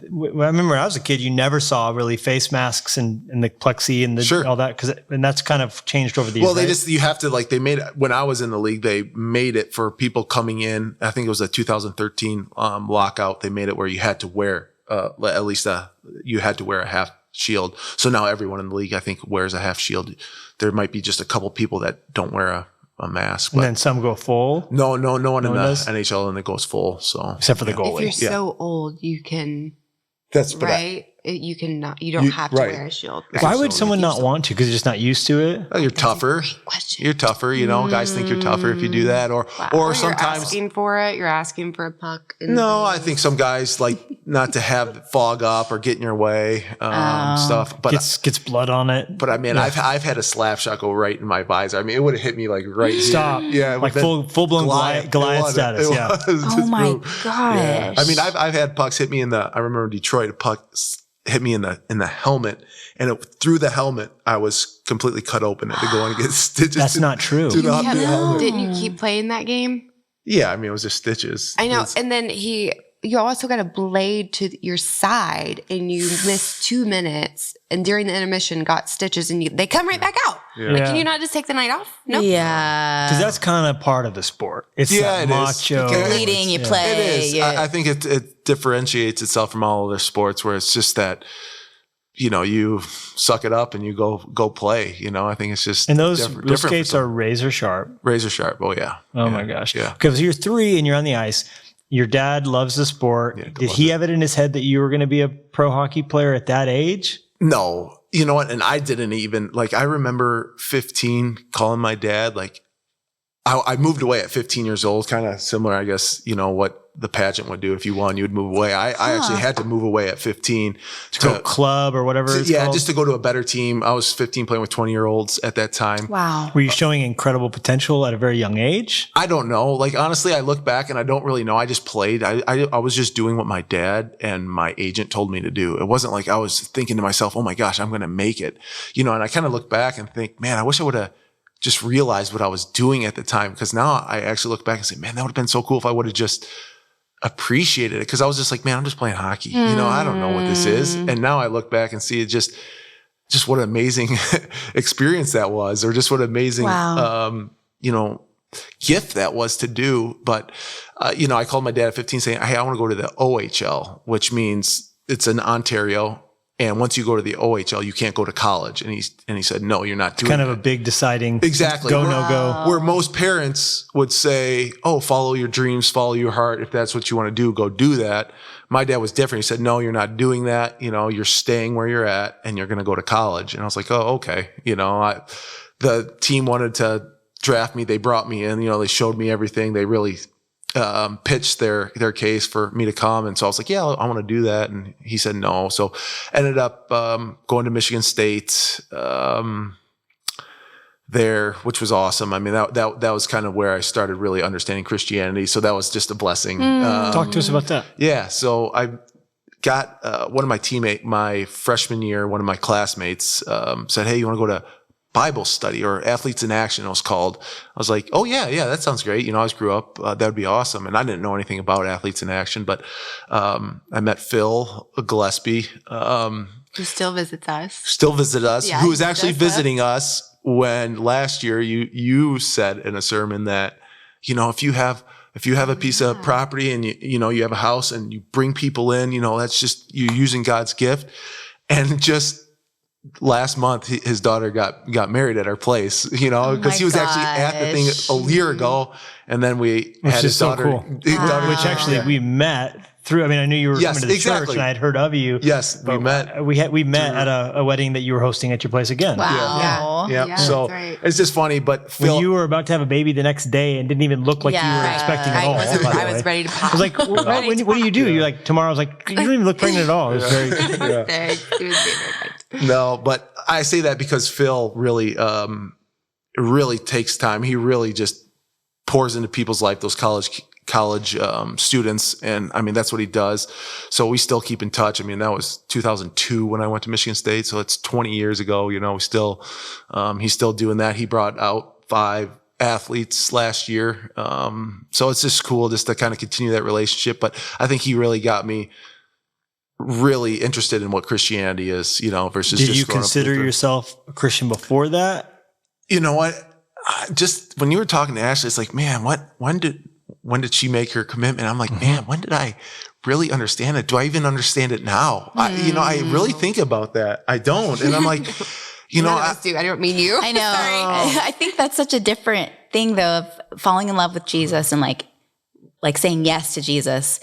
I remember when I was a kid, you never saw really face masks and the plexi and all that. And that's kind of changed over the years. Well, you have to they made it, when I was in the league, they made it for people coming in. I think it was a 2013 lockout. They made it where you had to wear, at least you had to wear a half shield. So now everyone in the league, I think, wears a half shield. There might be just a couple people that don't wear a mask. And then some go full? No one in the NHL and it goes full. So except for the goalie. If you're so old, you can. That's right. You don't have to wear a shield. Right? Why would someone not want to? Because you're just not used to it? Oh, you're tougher. You're tougher. Guys think you're tougher if you do that. Or sometimes you're asking for it. You're asking for a puck. No, I think some guys like not to have fog up or get in your way, stuff. But gets blood on it. But I mean, I've had a slap shot go right in my visor. I mean, it would have hit me like right Stop. here. Yeah. Like full blown Goliath status. Yeah. Oh my gosh. Yeah. I mean, I've had pucks hit me I remember in Detroit, a puck hit me in the helmet, and through the helmet, I was completely cut open. I had to go and get stitches. That's not true. Didn't you keep playing that game? Yeah, I mean, it was just stitches. I know. And then you also got a blade to your side, and you missed 2 minutes, and during the intermission got stitches, and they come right back out. Yeah. Like, can you not just take the night off? No. Nope. Yeah. Because that's kind of part of the sport. It's that macho. You're bleeding, you play. It is. I think it differentiates itself from all other sports where it's just that, you suck it up and you go play. I think it's just. And those skates are razor sharp. Razor sharp. Oh, yeah. Oh, my gosh. Yeah. Because you're 3 and you're on the ice. Your dad loves the sport. Yeah, did he have it in his head that you were going to be a pro hockey player at that age? No. You know what? And I didn't even, I remember 15 calling my dad, I moved away at 15 years old, kind of similar, I guess, what the pageant would do. If you won, you would move away. I actually had to move away at 15 to go club or whatever it's called. Just to go to a better team. I was 15 playing with 20-year-olds at that time. Wow. Were you showing incredible potential at a very young age? I don't know. Honestly, I look back and I don't really know. I just played. I was just doing what my dad and my agent told me to do. It wasn't like I was thinking to myself, oh my gosh, I'm going to make it. And I kind of look back and think, man, I wish I would have just realized what I was doing at the time. Because now I actually look back and say, man, that would have been so cool if I would have just appreciated it, because I was just like, man, I'm just playing hockey. I don't know what this is. And now I look back and see it just what an amazing experience that was, or just what an amazing, gift that was to do. But, I called my dad at 15 saying, hey, I want to go to the OHL, which means it's in Ontario. And once you go to the OHL, you can't go to college. And he said, no, you're not doing kind of it. a big deciding Exactly. go, no go. Where most parents would say, oh, follow your dreams, follow your heart. If that's what you want to do, go do that. My dad was different. He said, no, you're not doing that. You're staying where you're at and you're going to go to college. And I was like, oh, okay. The team wanted to draft me. They brought me in, they showed me everything. They really pitched their case for me to come. And so I was like, yeah, I want to do that. And he said no. So ended up going to Michigan State there, which was awesome. I mean, that was kind of where I started really understanding Christianity. So that was just a blessing. Talk to us about that. Yeah. So I got one of my freshman year, one of my classmates said, hey, you want to go to Bible study or Athletes in Action, it was called. I was like, oh yeah, that sounds great. I always grew up, that would be awesome. And I didn't know anything about Athletes in Action, but I met Phil Gillespie, Who still visits us. Yeah, who was actually visiting us when last year you said in a sermon that, if you have a piece of property and you have a house and you bring people in, that's just you using God's gift. And just last month, his daughter got married at our place, because he was actually at the thing a year ago. And then we had his daughter. So cool. Which actually we met through. I mean, I knew you were coming to the church and I had heard of you. Yes, we met. We met at a wedding that you were hosting at your place again. Wow. Yeah. So right. it's just funny, but Phil, when you were about to have a baby the next day and didn't even look like you were expecting at all. I was ready to pop. I was like, what do you do? You're like, tomorrow. I was like, you don't even look pregnant at all. It was very, Thanks. It was very No, but I say that because Phil really takes time. He really just pours into people's life, those college students. And I mean, that's what he does. So we still keep in touch. I mean, that was 2002 when I went to Michigan State. So it's 20 years ago, he's still doing that. He brought out 5 athletes last year. So it's just cool just to kind of continue that relationship. But I think he really got me really interested in what Christianity is, versus Did just you consider yourself a Christian before that? You know what? Just when you were talking to Ashley, it's like, man, when did she make her commitment? I'm like, man, when did I really understand it? Do I even understand it now? I really think about that. I don't. And I'm like, None of us do. I don't mean you. I know. Sorry. I think that's such a different thing though, of falling in love with Jesus and like saying yes to Jesus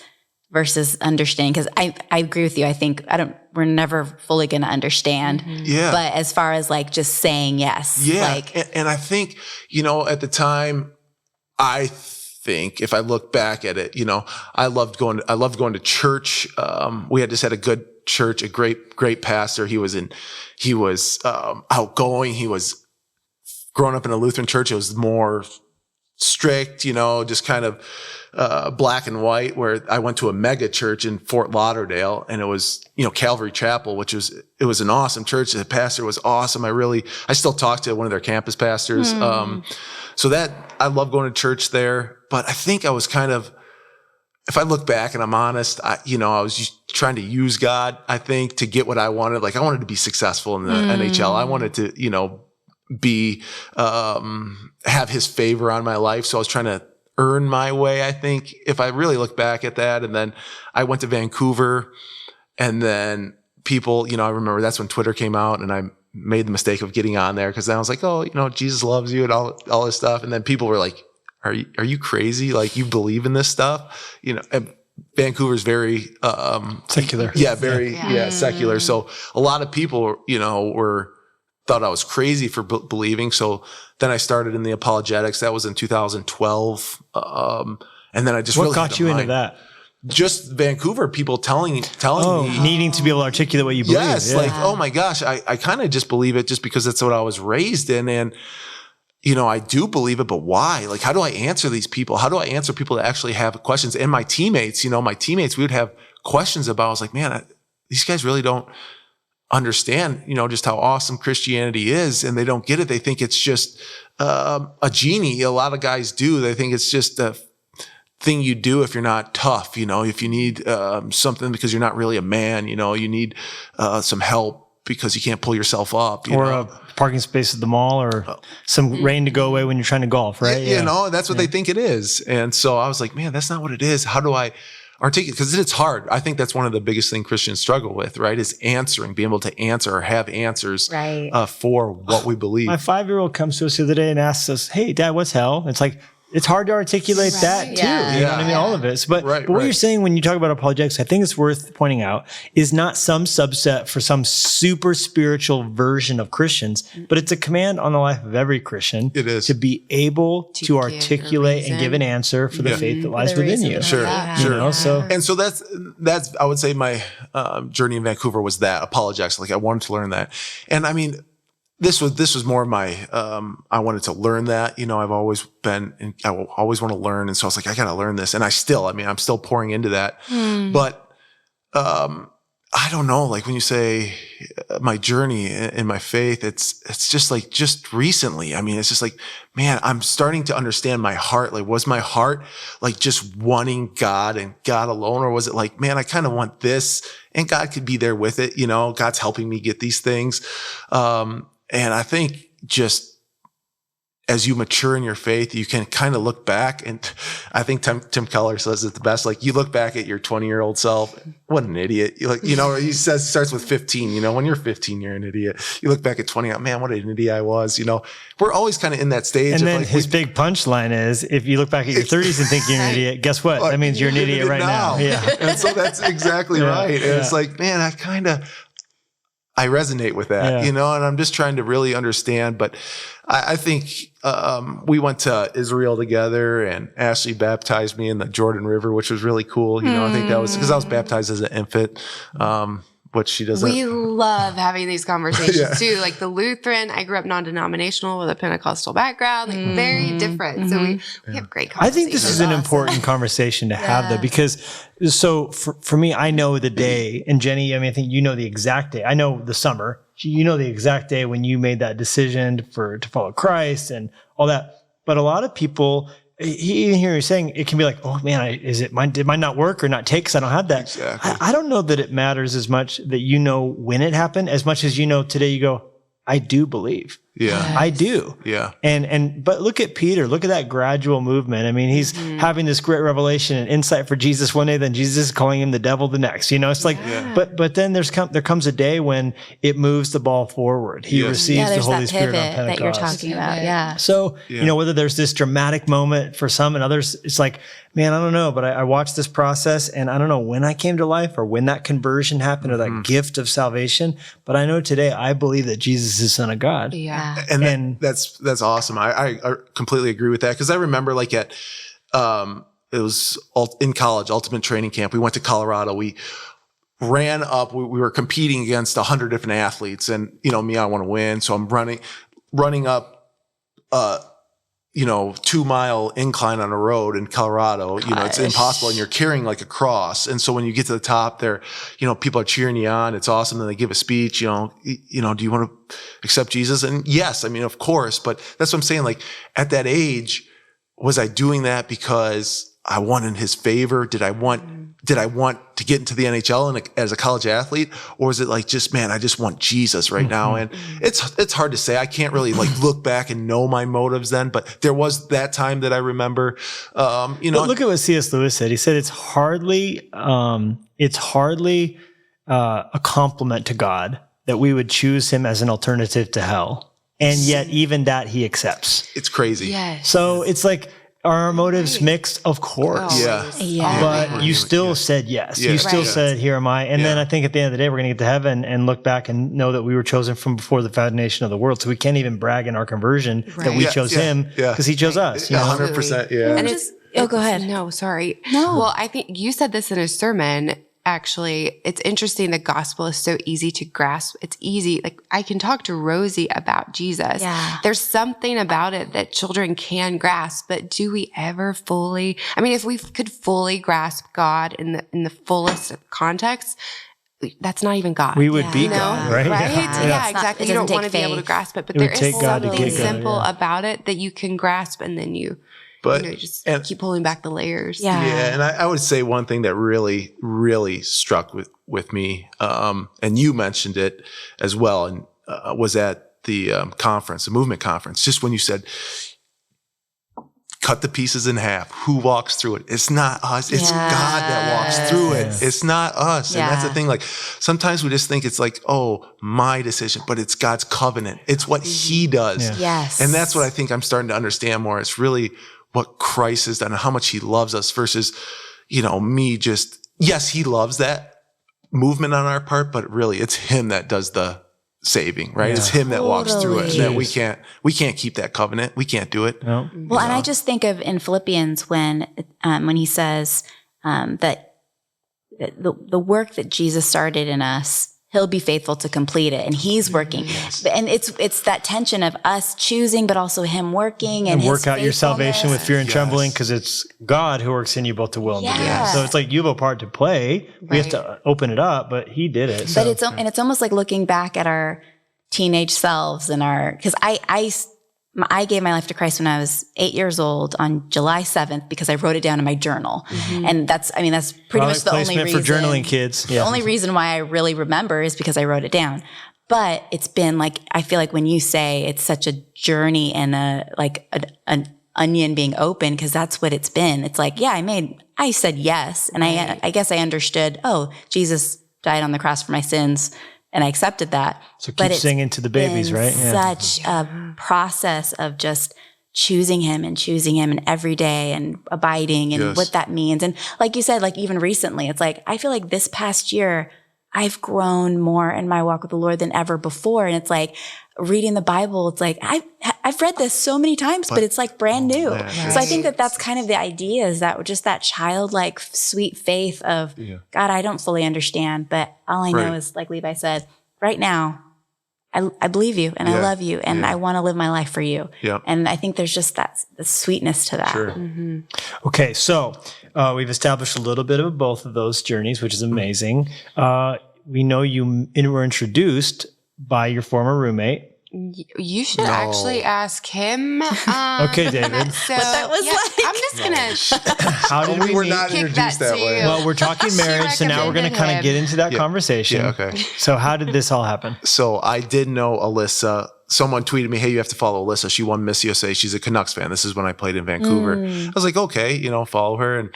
versus understanding. Because I agree with you. I think we're never fully going to understand. Yeah. But as far as like just saying yes. Yeah. And I think, at the time, I think if I look back at it, I loved going to church. We had just had a good church, a great pastor. He was outgoing. He was growing up in a Lutheran church. It was more strict, just kind of black and white, where I went to a mega church in Fort Lauderdale, and it was, Calvary Chapel, it was an awesome church. The pastor was awesome. I still talk to one of their campus pastors. So that I love going to church there, but I think I was kind of, if I look back and I'm honest, I was just trying to use God, I think, to get what I wanted. Like I wanted to be successful in the NHL. I wanted to, be, have his favor on my life. So I was trying to earn my way, I think, if I really look back at that. And then I went to Vancouver, and then people, I remember that's when Twitter came out, and I made the mistake of getting on there because then I was like, oh, Jesus loves you and all this stuff. And then people were like, are you crazy? Like, you believe in this stuff? And Vancouver's very, secular. Yeah. Very, secular. So a lot of people, thought I was crazy for believing. So then I started in the apologetics. That was in 2012. And then I just what got you into that? Just Vancouver people telling me needing to be able to articulate what you believe. Yes. Like, oh my gosh, I kind of just believe it just because that's what I was raised in. And, I do believe it, but why? Like, how do I answer these people? How do I answer people that actually have questions? And my teammates, we would have questions about, I was like, man, these guys really don't understand, just how awesome Christianity is. And they don't get it. They think it's just a genie. A lot of guys do. They think it's just a thing you do if you're not tough, if you need something because you're not really a man, you need some help because you can't pull yourself up. Or a parking space at the mall, or some rain to go away when you're trying to golf, right? That's what they think it is. And so I was like, man, that's not what it is. How do I articulate, because it's hard. I think that's one of the biggest things Christians struggle with, right? Is answering, being able to answer or have answers for what we believe. My 5-year-old comes to us the other day and asks us, "Hey, Dad, what's hell?" It's like, it's hard to articulate that too. Yeah. You know what I mean? All of it. But what you're saying when you talk about apologetics, I think it's worth pointing out, is not some subset for some super spiritual version of Christians, but it's a command on the life of every Christian. It is. To be able to articulate and give an answer for the faith that lies within you. Sure. You know, so. And so that's, I would say my journey in Vancouver was that, apologetics. Like I wanted to learn that. And I mean, this was more of my, I wanted to learn that, you know, I've always been, I always want to learn. And so I was like, I got to learn this. And I'm still pouring into that. But, I don't know, like when you say my journey in my faith, it's just like, just recently. I mean, it's just like, man, I'm starting to understand my heart. Like, was my heart like just wanting God and God alone? Or was it like, man, I kind of want this and God could be there with it. You know, God's helping me get these things. And I think just as you mature in your faith, you can kind of look back. And I think Tim Keller says it the best. Like you look back at your 20-year-old self, what an idiot. You know, he says, starts with 15, you know, when you're 15, you're an idiot. You look back at 20, man, what an idiot I was. You know, we're always kind of in that stage. And of then like, his big punchline is, if you look back at your 30s and think you're an idiot, guess what? That means you're an idiot right now. Yeah. And so that's exactly right. And it's like, man, I resonate with that, you know, and I'm just trying to really understand. But I think we went to Israel together and Ashley baptized me in the Jordan River, which was really cool. You know, I think that was because I was baptized as an infant, which she doesn't. We love having these conversations too. Like the Lutheran, I grew up non-denominational with a Pentecostal background, like very different. So we have great conversations. I think this is an important conversation to have though, because so for me, I know the day, and Jennie, I mean, I think you know the exact day. I know the summer. You know the exact day when you made that decision to follow Christ and all that. But a lot of people, even here you're saying, it can be like, oh man, did mine not work or not take because I don't have that. Exactly. I don't know that it matters as much that you know when it happened as much as you know today you go, I do believe. Yeah. I do. Yeah. But look at Peter, look at that gradual movement. I mean, he's having this great revelation and insight for Jesus one day, then Jesus is calling him the devil the next, you know, it's like, but then there comes a day when it moves the ball forward. He receives the Holy Spirit on Pentecost. That you're talking about. Yeah. So, you know, whether there's this dramatic moment for some and others, it's like, man, I don't know, but I watched this process and I don't know when I came to life or when that conversion happened or that gift of salvation. But I know today, I believe that Jesus is the Son of God. Yeah. And that's awesome. I completely agree with that. Cause I remember like it was in college, Ultimate Training Camp. We went to Colorado. We ran up, we were competing against 100 different athletes and, you know, me, I want to win. So I'm running up, 2-mile incline on a road in Colorado. You know, it's impossible and you're carrying like a cross. And so when you get to the top there, you know, people are cheering you on. It's awesome. Then they give a speech, do you want to accept Jesus? And yes, I mean, of course, but that's what I'm saying. Like at that age, was I doing that because I wanted his favor? Did I want to get into the NHL as a college athlete? Or is it like just, man, I just want Jesus right now? And it's hard to say. I can't really like look back and know my motives then, but there was that time that I remember, But look at what C.S. Lewis said. He said, it's hardly a compliment to God that we would choose him as an alternative to hell. And yet even that he accepts. It's crazy. Yes. So it's like, are our motives mixed? Of course. Yeah. But you still said yes. You still said, here am I. And then I think at the end of the day, we're going to get to heaven and look back and know that we were chosen from before the foundation of the world. So we can't even brag in our conversion that we chose him because he chose us. You know? 100%. Yeah. And go ahead. No, sorry. No. Well, I think you said this in a sermon. Actually, it's interesting. The gospel is so easy to grasp. It's easy. Like I can talk to Rosie about Jesus. Yeah. There's something about it that children can grasp, but do we ever fully? I mean, if we could fully grasp God in the fullest of context, that's not even God. We would be God, right? Right? Yeah, exactly. You don't want to be able to faith. grasp it, but It there would is take God to something get God, simple about it that you can grasp, and then you just keep pulling back the layers. Yeah. Yeah. And I would say one thing that really, really struck with me, and you mentioned it as well, and was at the conference, the movement conference, just when you said, cut the pieces in half. Who walks through it? It's not us. It's God that walks through it. It's not us. And that's the thing. Like sometimes we just think it's like, oh, my decision, but it's God's covenant. It's what he does. Yeah. Yes. And that's what I think I'm starting to understand more. It's really what Christ has done and how much he loves us versus, me just, yes, he loves that movement on our part, but really it's him that does the saving, right? It's him that walks through it. That we can't keep that covenant. We can't do it. No. Well, and I just think of in Philippians when he says that the work that Jesus started in us, he'll be faithful to complete it, and he's working. Yes. And it's that tension of us choosing, but also him working and work out your salvation with fear and trembling, because it's God who works in you both to will and to do. So it's like you have a part to play. We have to open it up, but he did it. But it's almost like looking back at our teenage selves and because I gave my life to Christ when I was 8 years old on July 7th because I wrote it down in my journal. Mm-hmm. And that's pretty much the only reason. For journaling kids. Yeah. The only reason why I really remember is because I wrote it down. But it's been like, I feel like when you say it's such a journey and an onion being open, because that's what it's been. It's like, I said yes. And I guess I understood, Jesus died on the cross for my sins. And I accepted that. So keep singing to the babies, right? Yeah. Such a process of just choosing him and every day and abiding and what that means. And like you said, like even recently, it's like, I feel like this past year, I've grown more in my walk with the Lord than ever before. And it's like reading the Bible. It's like, I've read this so many times, but it's like brand new. So I think that's kind of the idea, is that just that childlike sweet faith of God, I don't fully understand, but all I know is, like Levi said, right now, I believe you and I love you and I want to live my life for you. And I think there's just the sweetness to that. Sure. Mm-hmm. Okay. So we've established a little bit of both of those journeys, which is amazing. We know you were introduced by your former roommate. You should actually ask him. Okay, David. So, what that was like. I'm just gonna. How did we were meet? not Kick introduced that that to way. you. Well, we're talking marriage, so now we're going to kind of get into that conversation. Yeah, okay. So how did this all happen? So I did know Alyssa. Someone tweeted me, hey, you have to follow Alyssa. She won Miss USA. She's a Canucks fan. This is when I played in Vancouver. I was like, okay, follow her. And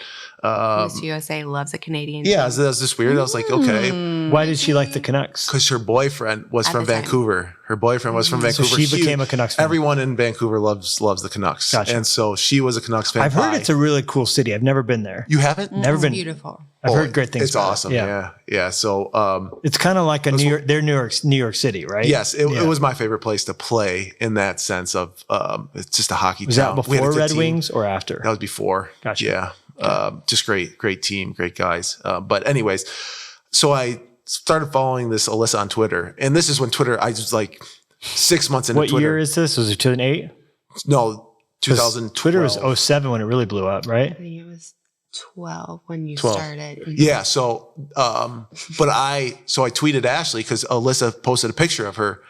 Miss USA loves a Canadian. Yeah, that was just weird. I was like, okay. Why did she like the Canucks? Because her boyfriend was from Vancouver. Her boyfriend was from Vancouver. So she became a Canucks fan. Everyone in Vancouver loves the Canucks. Gotcha. And so she was a Canucks fan. I've heard it's a really cool city. I've never been there. You haven't? Never been. Beautiful. I've heard great things. It's about awesome. it. Yeah. So it's kind of like New York City, right? Yes, it was my favorite place to play in that sense of it's just a hockey Was town. that before Red Wings or after? That was before. Gotcha. Yeah. Just great team, great guys. But anyways, so I started following this Alyssa on Twitter, and this is when Twitter, I was like 6 months into Twitter. What year is this? Was it 2008? No, 2012. Twitter was 2007 when it really blew up, right? I think it was 12 when you started. Yeah. So, but I tweeted Ashley because Alyssa posted a picture of her.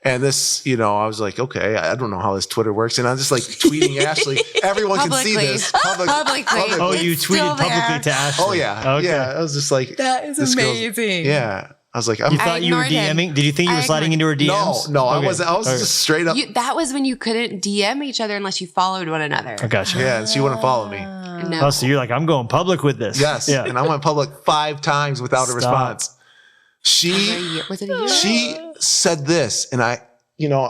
And this, I was like, okay, I don't know how this Twitter works. And I'm just like tweeting Ashley. Everyone can see this. Publicly. Oh, you tweeted publicly to Ashley. Oh, yeah. Okay. Yeah. I was just like, That is amazing. Yeah. I was like, You thought you were DMing? Did you think you were sliding into her DMs? No, I wasn't. I was just straight up. That was when you couldn't DM each other unless you followed one another. I gotcha. Yeah. And she wouldn't follow me. No. Oh, so you're like, I'm going public with this. Yes. Yeah. And I went public 5 times without a response. Was it a year? She said this, and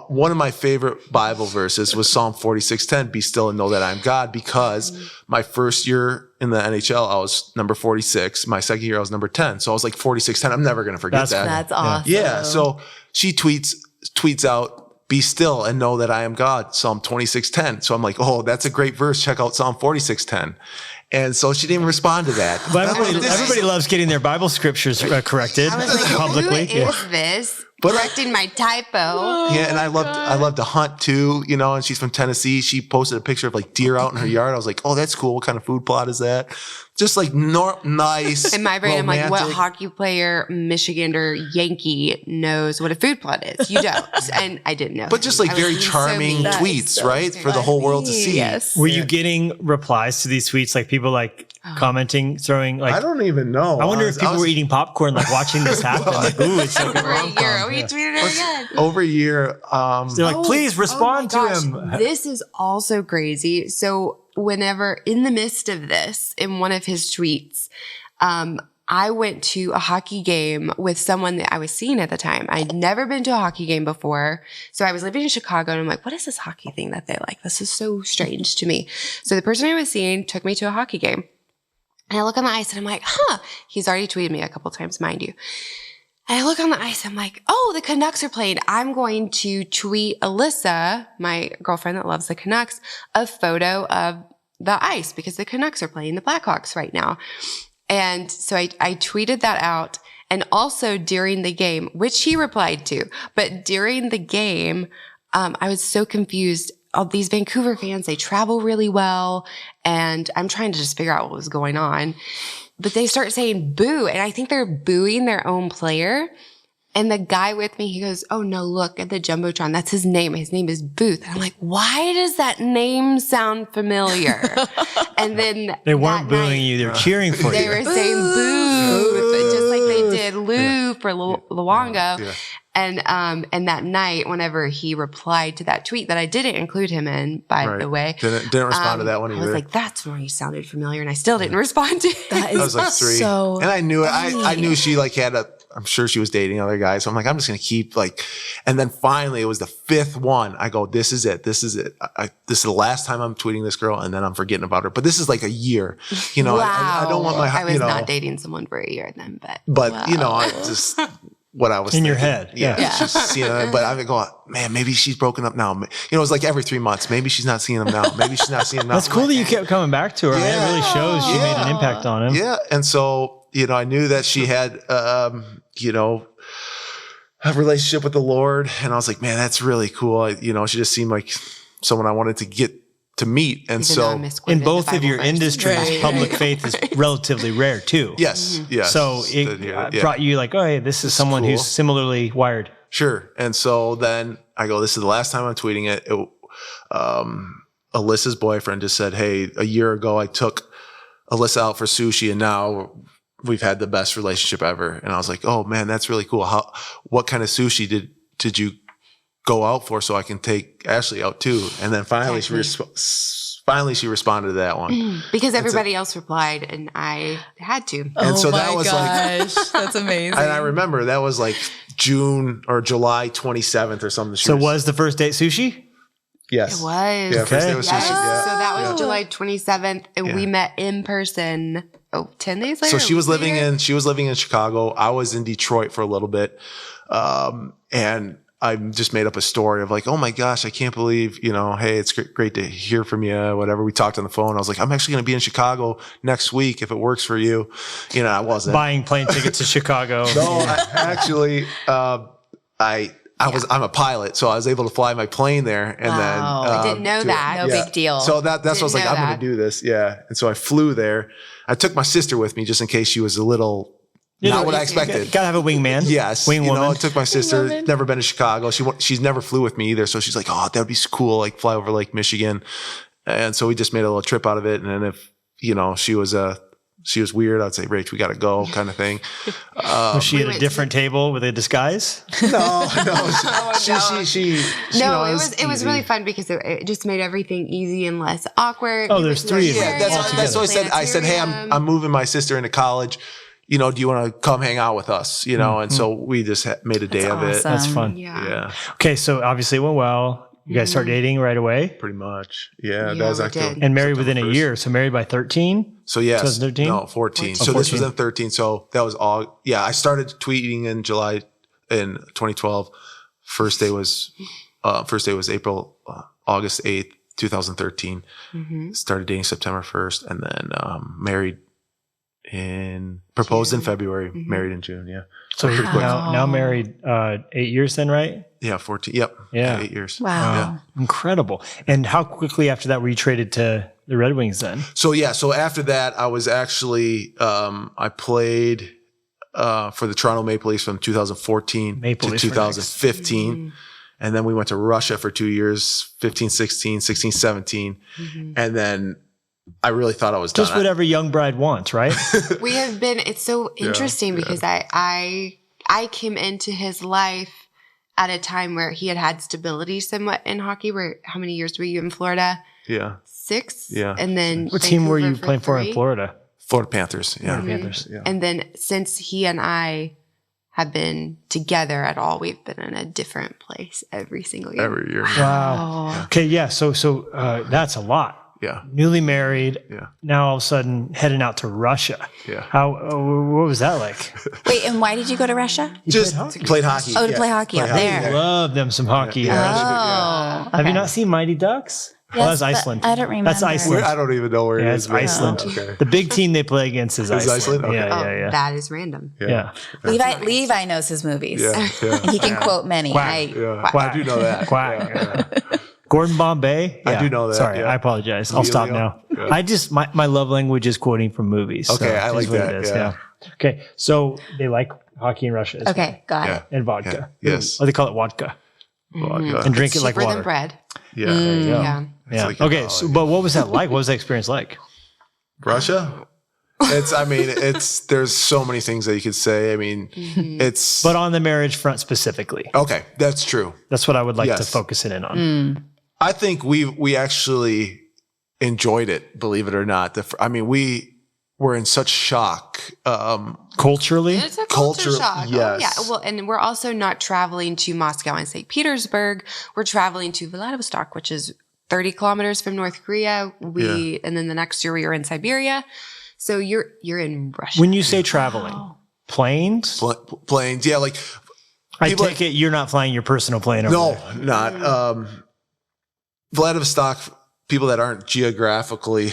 one of my favorite Bible verses was Psalm 46:10, be still and know that I'm God, because my first year in the NHL, I was number 46. My second year, I was number 10. So I was like 46:10. I'm never going to forget that. That's awesome. Yeah. So she tweets out, be still and know that I am God, Psalm 26:10. So I'm like, oh, that's a great verse. Check out Psalm 46:10. And so she didn't respond to that. But everybody loves getting their Bible scriptures corrected I was like, publicly. who is this? Correcting my typo. Yeah, and I love to hunt too, and she's from Tennessee. She posted a picture of like deer out in her yard. I was like, oh, that's cool. What kind of food plot is that? Just like nice. In my brain, romantic. I'm like, what hockey player, Michigander, Yankee knows what a food plot is? You don't. And I didn't know. But just like very charming tweets, right? For the whole world to see. Yes. Were you getting replies to these tweets? Like people like commenting, throwing like, I don't even know. I wonder if people were eating popcorn, like watching this happen. Like, ooh, it's so good. over a year. Oh, he tweeted her again. Over a year. They're like, please respond to him. This is also crazy. So whenever in the midst of this, in one of his tweets, I went to a hockey game with someone that I was seeing at the time. I'd never been to a hockey game before. So I was living in Chicago and I'm like, what is this hockey thing that they like? This is so strange to me. So the person I was seeing took me to a hockey game. And I look on the ice and I'm like, he's already tweeted me a couple times, mind you. And I look on the ice, I'm like, oh, the Canucks are playing. I'm going to tweet Alyssa, my girlfriend that loves the Canucks, a photo of the ice because the Canucks are playing the Blackhawks right now. And so I tweeted that out. And also during the game, which he replied to, but during the game, I was so confused. All these Vancouver fans, they travel really well. And I'm trying to just figure out what was going on. But they start saying boo. And I think they're booing their own player. And the guy with me, he goes, oh no, look at the Jumbotron. That's his name. His name is Booth. And I'm like, why does that name sound familiar? And then they weren't booing you. They're cheering for they you. They were saying Booth, just like they did Lou for Luongo. Yeah. And that night, whenever he replied to that tweet that I didn't include him in, by the way. Didn't respond to that one either. I was like, that's where he sounded familiar. And I still didn't respond to it. That was like 3. So and I knew it. I knew she like had I'm sure she was dating other guys. So I'm like, I'm just going to keep like, and then finally it was the 5th one. I go, this is it. This is it. This is the last time I'm tweeting this girl. And then I'm forgetting about her. But this is like a year, Wow. I don't want my, I was not dating someone for a year then, but wow. I just, what I was in thinking. your head. Yeah. Just, but I would go, man, maybe she's broken up now. It was like every 3 months. Maybe she's not seeing him now. Maybe she's not seeing him now. That's cool that you kept coming back to her. Yeah. It really shows she made an impact on him. Yeah. And so, I knew that she had, a relationship with the Lord. And I was like, man, that's really cool. She just seemed like someone I wanted to get to meet. And so in both of your industries, public faith is relatively rare too. Yes. Mm-hmm. Yes. So it brought you like, oh, hey, this is someone who's similarly wired. Sure. And so then I go, this is the last time I'm tweeting it. Alyssa's boyfriend just said, hey, a year ago I took Alyssa out for sushi and now we've had the best relationship ever. And I was like, oh man, that's really cool. What kind of sushi did you go out for so I can take Ashley out too? And then finally she responded to that one. Because everybody else replied and I had to. And so that was that's amazing. And I remember that was like June or July 27th or something. So was the first date sushi? Yes. It was. Yeah, first day was sushi. Yeah. So that was July 27th and we met in person 10 days later. So she was living in Chicago. I was in Detroit for a little bit. And I just made up a story of like, oh my gosh, I can't believe, hey, it's great to hear from you, whatever. We talked on the phone. I was like, I'm actually going to be in Chicago next week if it works for you. I wasn't buying plane tickets to Chicago. No, I'm a pilot, so I was able to fly my plane there. And then I didn't know that. No big deal. So that's what I was like, I'm going to do this. Yeah. And so I flew there. I took my sister with me just in case she was a little not what I expected. Gotta have a wingman. Yes. Wingwoman. I took my sister, never been to Chicago. She's never flew with me either. So she's like, oh, that'd be cool. Like fly over Lake Michigan. And so we just made a little trip out of it. And then if, she was weird, I'd say, Rach, we got to go kind of thing. Was she at a different table with a disguise? No. It was really fun because it just made everything easy and less awkward. Oh, there's 3 of them. Yeah, that's what I said. I said, hey, I'm moving my sister into college. Do you want to come hang out with us? And so we just made a day of it. That's fun. Yeah. Okay. So obviously it went well. You guys start dating right away? Pretty much. Yeah. That was actually. And married within a year. So married by 13? So yes. 2013? No, 14. So this was in 13. So that was all. Yeah. I started tweeting in 2012. First day was August 8th, 2013. Started dating September 1st and then married proposed in February, married in June. Yeah. So now married 8 years then, right? Yeah. 14. Yep. Yeah. 8 years. Wow. Yeah. Incredible. And how quickly after that were you traded to the Red Wings then? So after that, I was actually, I played for the Toronto Maple Leafs from 2014 to 2015. And then we went to Russia for 2 years, 15, 16, 16, 17. And then I really thought I was done. Just what every young bride wants, right? We have been, it's so interesting because I came into his life at a time where he had stability somewhat in hockey. How many years were you in Florida? Yeah. 6. Yeah. And then What team were you Vancouver playing for in 3. Florida? Florida Panthers. Yeah. Panthers. Yeah. And then since he and I have been together at all, we've been in a different place every single year. Every year. Wow. Okay. Yeah. So that's a lot. Yeah. Newly married. Yeah. Now all of a sudden heading out to Russia. Yeah. What was that like? Wait, and why did you go to Russia? Just played hockey. Oh, to play hockey out there. Love them some hockey. Oh, Have you okay. not seen Mighty Ducks? Yes, Well, that's but Iceland. I don't remember. That's Iceland. I don't even know where it Yeah, is. it's man. Iceland. Okay. The big team they play against is Iceland. Iceland? Okay. Yeah. That is random. Yeah. Levi knows his movies. Yeah. Yeah. And he can quote many. Quack. Yeah. Quack. I do know that. Quack. Yeah. Gordon Bombay. I do know that, Sorry, yeah. I apologize. I'll stop Emilio? now. Yeah. I just my love language is quoting from movies. Okay, so I it like is what that, it is, yeah. Okay, so they like hockey in Russia. Okay, got Yeah. it. And vodka. Yeah. Yes. Or they call it vodka. Vodka. And drink it like Cheaper water. than bread. Yeah. There you go. Yeah. Yeah. like Okay. alcoholic. So, but what was that like? What was that experience like? Russia? There's so many things that you could say. I mean, it's. But on the marriage front specifically, Okay, that's true. that's what I would like to Yes. focus in on. I think we actually enjoyed it, believe it or not. We were in such shock. Culturally, It's a culture Culture- shock. yes. Oh, yeah. Well, and we're also not traveling to Moscow and St. Petersburg. We're traveling to Vladivostok, which is 30 kilometers from North Korea. And then the next year we were in Siberia. So you're in Russia. when you say traveling, planes, Planes, yeah, like I people- take it you're not flying your personal plane over no, there. not Vladivostok. People that aren't geographically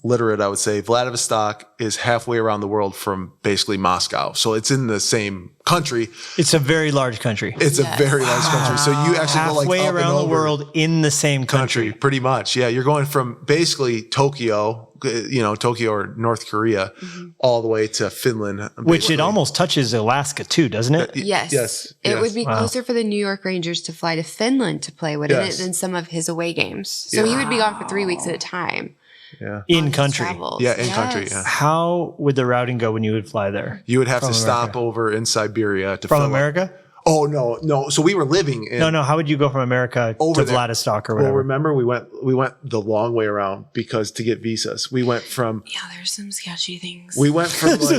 literate, I would say Vladivostok is halfway around the world from basically Moscow. So it's in the same country. It's a very large country. It's a very large country. So you actually go like Halfway up and around the over world in the same country. pretty much. Yeah. You're going from basically Tokyo, Tokyo or North Korea, all the way to Finland. Which basically. it almost touches Alaska too, doesn't it? Yes. Yes. It yes. would be closer for the New York Rangers to fly to Finland to play, wouldn't Yes. it, than some of his away games. So he would be gone for 3 weeks at a time. Yeah. In on his country. travels. Yeah, in country, Yes. yeah. How would the routing go when you would fly there? You would have to From stop America. over in Siberia to From fill up. America? Oh, no. So we were living in. No. How would you go from America Over to there. Vladivostok or Well, whatever? remember we went the long way around because to get visas, we went from Yeah, there's some sketchy things. Some like,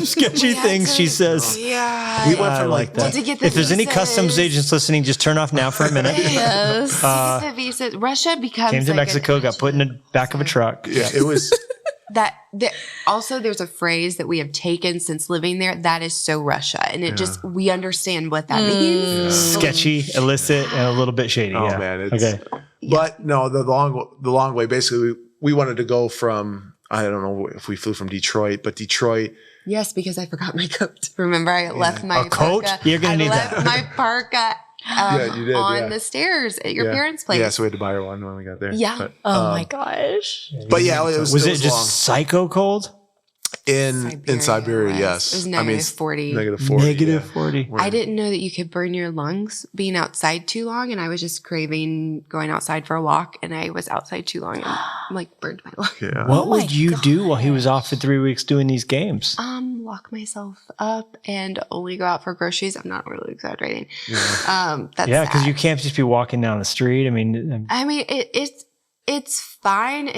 sketchy had things, to- she says. Yeah. we went I from like that. Well, to get the If there's any visas. customs agents listening, just turn off now for a minute. Yes. the visa. Russia becomes Came to like Mexico, got put in the back of a truck. yeah, it was. Also, there's a phrase that we have taken since living there that is so Russia, and it just we understand what that means. Sketchy, illicit, and a little bit shady. Oh yeah. man, it's, Okay. But no, the long way. Basically, we wanted to go from. I don't know if we flew from Detroit, but Detroit. Yes, because I forgot my coat. Remember, I left my A coat? parka. You're gonna need I left that. my parka You did, on yeah. the stairs at your Yeah. parents' place. Yeah, so we had to buy her one when we got there. Yeah. But, Oh my gosh. but yeah, it was. Was it it was just long. psycho cold? in Siberia? was. Yes, It was negative 40. Negative 40. Negative yeah. 40. I didn't know that you could burn your lungs being outside too long, and I was just craving going outside for a walk, and I was outside too long and like burned my lungs. Yeah. What Oh my would you do while he was off for 3 weeks doing these games? Lock myself up and only go out for groceries. I'm not really exaggerating. Yeah. That's Yeah, because sad. you can't just be walking down the street. I mean, It's fine.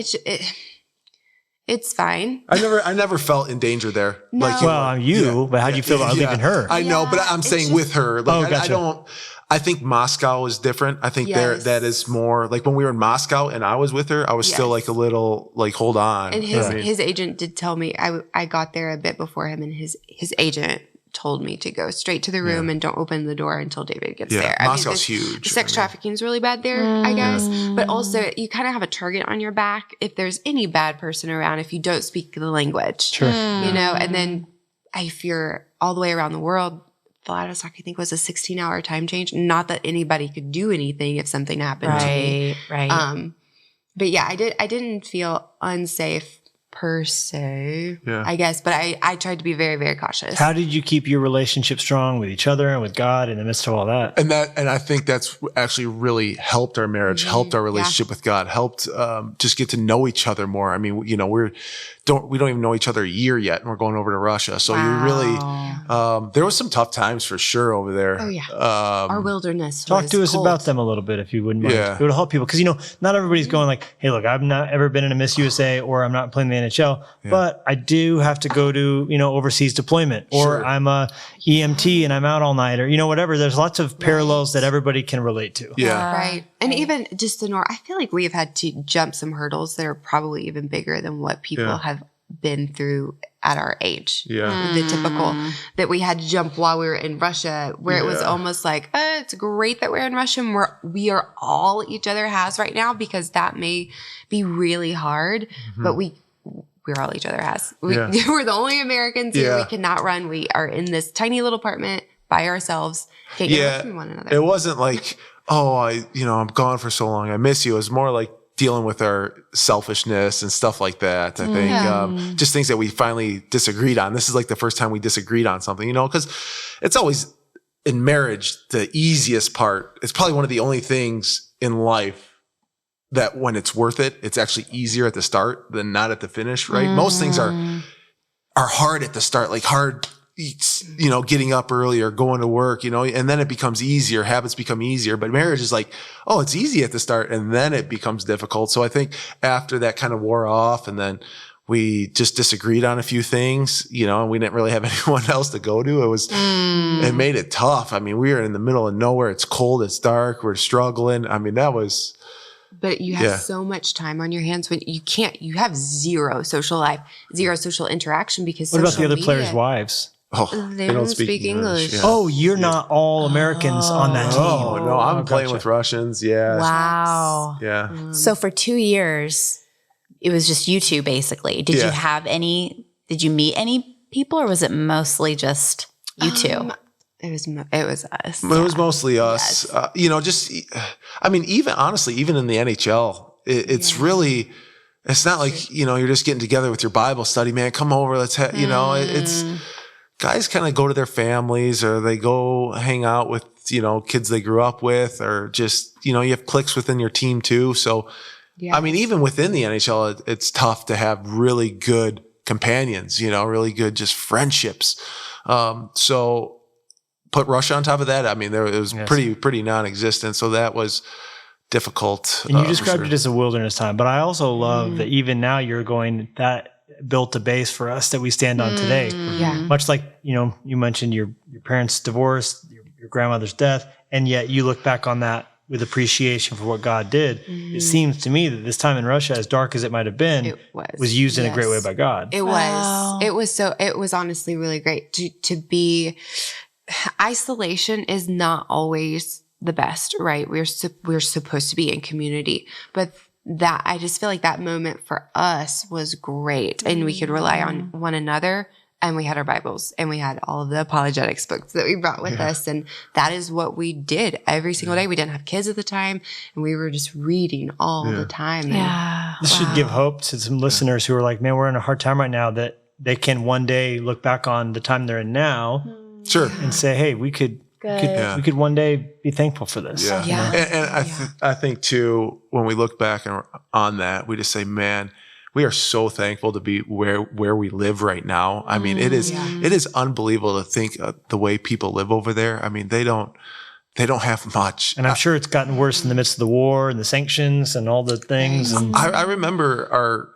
It's fine. I never felt in danger there. No. Like you well, were. you, but how do you feel about leaving her? I know, but Yeah, I'm it's saying just- with her. Like Oh, gotcha. I don't. I think Moscow is different. I think Yes. that is more like when we were in Moscow and I was with her. I was still Yes. like a little like hold on. And I mean, his agent did tell me I got there a bit before him, and his agent told me to go straight to the room and don't open the door until David gets Yeah, there. Moscow's the- huge. The sex I mean- trafficking is really bad there, I guess. But also, you kind of have a target on your back if there's any bad person around if you don't speak the language. Sure. You know, and then if you're all the way around the world, Vladivostok, I think, was a 16-hour time change. Not that anybody could do anything if something happened to me. Right. But yeah, I didn't feel unsafe per se, Yeah. I guess, but I tried to be very, very cautious. How did you keep your relationship strong with each other and with God in the midst of all that? and I think that's actually really helped our marriage, helped our relationship with God, helped just get to know each other more. I mean, you know, we don't even know each other a year yet, and we're going over to Russia. So you really, There was some tough times for sure over there. Oh, yeah. Our wilderness. Talk was to us cold. about them a little bit, if you wouldn't mind. Yeah. It would help people because, not everybody's going like, hey, look, I've not ever been in a Miss USA or I'm not playing the NHL, but I do have to go to, overseas deployment or Sure. I'm a EMT and I'm out all night or, whatever. There's lots of parallels that everybody can relate to. Yeah. Right. And even just I feel like we have had to jump some hurdles that are probably even bigger than what people have been through at our age. Yeah. The typical that we had to jump while we were in Russia, where it was almost like, it's great that we're in Russia and we are all each other has right now, because that may be really hard, but we're all each other has. We're the only Americans here. We cannot run. We are in this tiny little apartment by ourselves. Can't get away from one another. It wasn't like, I'm gone for so long, I miss you. It was more like dealing with our selfishness and stuff like that. I think just things that we finally disagreed on. This is like the first time we disagreed on something, because it's always in marriage, the easiest part. It's probably one of the only things in life that when it's worth it, it's actually easier at the start than not at the finish, right? Most things are hard at the start, like hard, getting up early or going to work, and then it becomes easier. Habits become easier, but marriage is like, it's easy at the start and then it becomes difficult. So I think after that kind of wore off and then we just disagreed on a few things, and we didn't really have anyone else to go to. It made it tough. I mean, we were in the middle of nowhere. It's cold. It's dark. We're struggling. I mean, that was... But you have so much time on your hands when you have zero social life, zero social interaction because what about the other players' wives? Oh, they don't speak English. Yeah. Oh, you're not all Americans on that team. Oh, no, I'm playing with Russians. Yeah. Wow. Yeah. So for 2 years, it was just you two, basically. Did you meet any people, or was it mostly just you two? It was us. It was mostly us. Yes. Even in the NHL, it's really, it's not like, you're just getting together with your Bible study, man, come over, let's it's guys kind of go to their families or they go hang out with, kids they grew up with, or just, you have cliques within your team too. So, even within the NHL, it's tough to have really good companions, really good just friendships. So put Russia on top of that. I mean, it was pretty non-existent. So that was difficult. And you described it as a wilderness time, but I also love that even now you're going, that built a base for us that we stand on today. Yeah. Much like, you mentioned your parents' divorce, your grandmother's death, and yet you look back on that with appreciation for what God did. It seems to me that this time in Russia, as dark as it might have been, it was used in a great way by God. It was. It was honestly really great to be. Isolation is not always the best, right? We're supposed to be in community, but that I just feel like that moment for us was great, and we could rely on one another, and we had our Bibles, and we had all of the apologetics books that we brought with us, and that is what we did every single day. We didn't have kids at the time, and we were just reading all the time. This should give hope to some listeners who are like, man, we're in a hard time right now, that they can one day look back on the time they're in now. Sure. And say, hey, we could one day be thankful for this. Yeah. And I think too, when we look back on that, we just say, man, we are so thankful to be where we live right now. I mean, it is unbelievable to think the way people live over there. I mean, they don't have much. And I'm sure it's gotten worse in the midst of the war and the sanctions and all the things. And I remember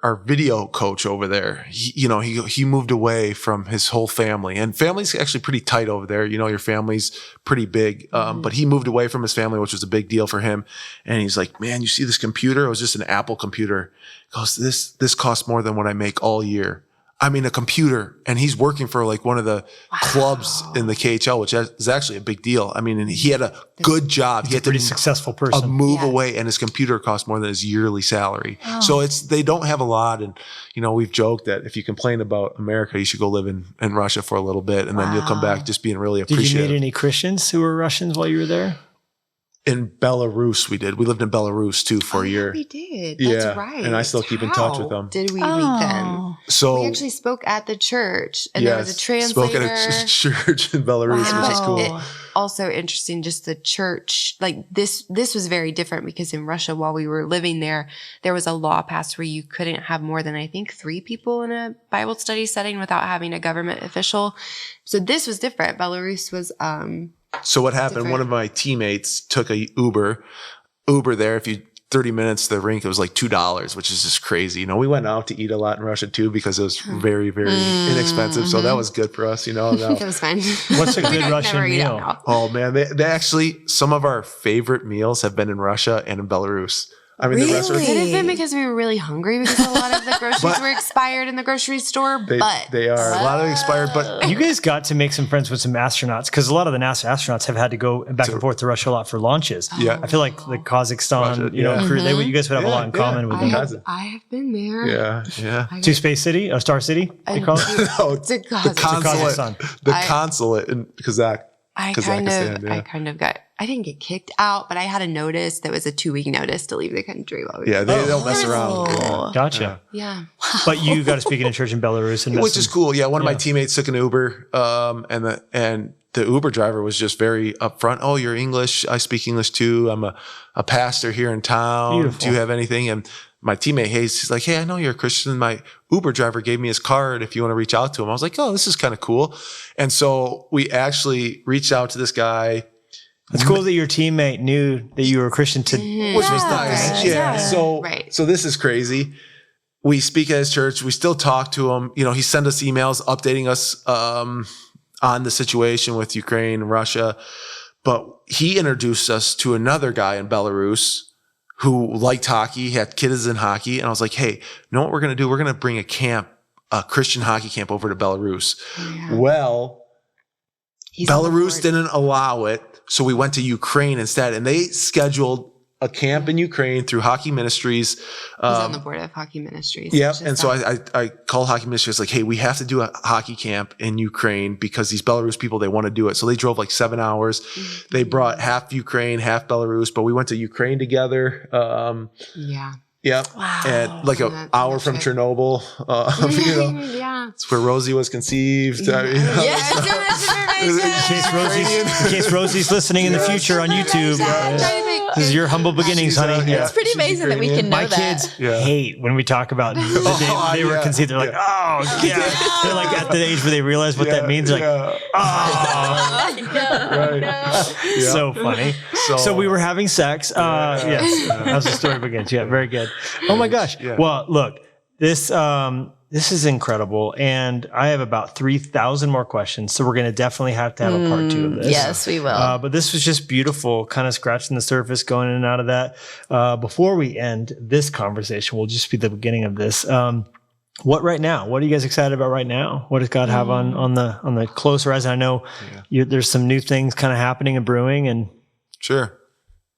our video coach over there. He moved away from his whole family, and family's actually pretty tight over there. Your family's pretty big. But he moved away from his family, which was a big deal for him. And he's like, man, you see this computer? It was just an Apple computer. He goes, this costs more than what I make all year. I mean, a computer, and he's working for like one of the clubs in the KHL, which is actually a big deal. I mean, and he had a good job. He had a pretty successful person. Move away, and his computer cost more than his yearly salary. So they don't have a lot. And, we've joked that if you complain about America, you should go live in Russia for a little bit, and then you'll come back just being really appreciative. Did you meet any Christians who were Russians while you were there? In Belarus, we did. We lived in Belarus too for a year. We did. That's right. And I still keep in touch with them. Did we meet them? So we actually spoke at the church, and there was a translator. Spoke at a church in Belarus, which is cool. also interesting, just the church, like this was very different because in Russia, while we were living there, there was a law passed where you couldn't have more than, I think, 3 people in a Bible study setting without having a government official. So this was different. Belarus was, So what happened? different. One of my teammates took a Uber there. If you 30 minutes to the rink, it was like $2, which is just crazy. You know, we went out to eat a lot in Russia too because it was very, very inexpensive. So that was good for us, you know. it was fun. What's a good Never Russian eat out meal? now. Oh man, they actually, some of our favorite meals have been in Russia and in Belarus. I mean, the restaurants, Could have been because we were really hungry because a lot of the groceries were expired in the grocery store. But they are a lot of expired, but You guys got to make some friends with some astronauts because a lot of the NASA astronauts have had to go back and forth to Russia a lot for launches. Yeah. I feel like the Kazakhstan, Russia, you know, yeah. crew, you guys would have a lot in common with them. I have been there. yeah. To Space City, Star City, they call it? No, To the Kazakhstan. consulate in Kazakhstan. I kind of got, I didn't get kicked out, but I had a notice that was a 2-week notice to leave the country. While we were Yeah, they don't mess around. Oh. Gotcha. Yeah. But you got to speak in a church in Belarus, and Which is cool. Yeah, one of my teammates took an Uber, and the Uber driver was just very upfront. Oh, you're English. I speak English too. I'm a pastor here in town. Beautiful. Do you have anything? And my teammate Hayes, he's like, hey, I know you're a Christian. My Uber driver gave me his card if you want to reach out to him. I was like, oh, this is kind of cool. And so we actually reached out to this guy. It's cool that your teammate knew that you were a Christian Which was nice. Yeah. So this is crazy. We speak at his church. We still talk to him. You know, he sent us emails updating us on the situation with Ukraine and Russia. But he introduced us to another guy in Belarus who liked hockey, had kids in hockey. And I was like, hey, you know what we're going to do? We're going to bring a Christian hockey camp over to Belarus. Yeah. Well, He's on the Belarus board. didn't allow it. So we went to Ukraine instead, and they scheduled a camp in Ukraine through Hockey Ministries. He's on the board of Hockey Ministries. Yeah. which is And so that. I called Hockey Ministries like, hey, we have to do a hockey camp in Ukraine because these Belarus people, they want to do it. So they drove like 7 hours. They brought half Ukraine, half Belarus, but we went to Ukraine together. Yeah. Yeah. Wow. And like an That's hour from right. Chernobyl. You know, Yeah. it's where Rosie was conceived. I mean, Yes, too much information. In case Rosie's listening in the future on YouTube, this is your humble beginnings, honey. yeah. It's pretty amazing that we can know My that. kids hate when we talk about the day they were yeah. conceived. They're like, oh, yeah. They're like at the age where they realize what that means. They're like, oh, Right. so funny. So we were having sex. Yes, as the story begins. Yeah, very good. Oh my gosh. Yeah. Well, look, this is incredible, and I have about 3,000 more questions. So we're going to definitely have to have a part 2 of this. Yes, we will. But this was just beautiful, kind of scratching the surface, going in and out of that. Before we end this conversation, will just be the beginning of this. What right now? What are you guys excited about right now? What does God have on the close horizon? I know there's some new things kind of happening and brewing, and Sure.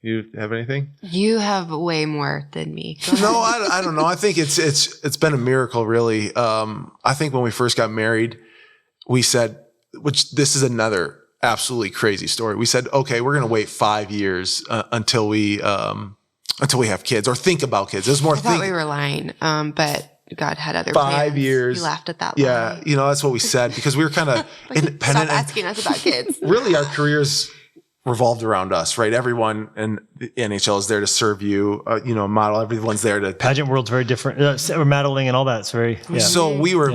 You have anything? You have way more than me. No, I don't know. I think it's been a miracle, really. I think when we first got married, we said, which this is another absolutely crazy story. We said, okay, we're going to wait 5 years until we have kids or think about kids. There's more I thought we were lying, but God had other 5 plans. years. You laughed at that Yeah, lie. you know, that's what we said because we were kind of independent. Stop asking us about kids. Really, our careers revolved around us, right? Everyone in the NHL is there to serve you, model. Everyone's there to. pageant world's very different. Modeling and all that. It's very, yeah. So we were,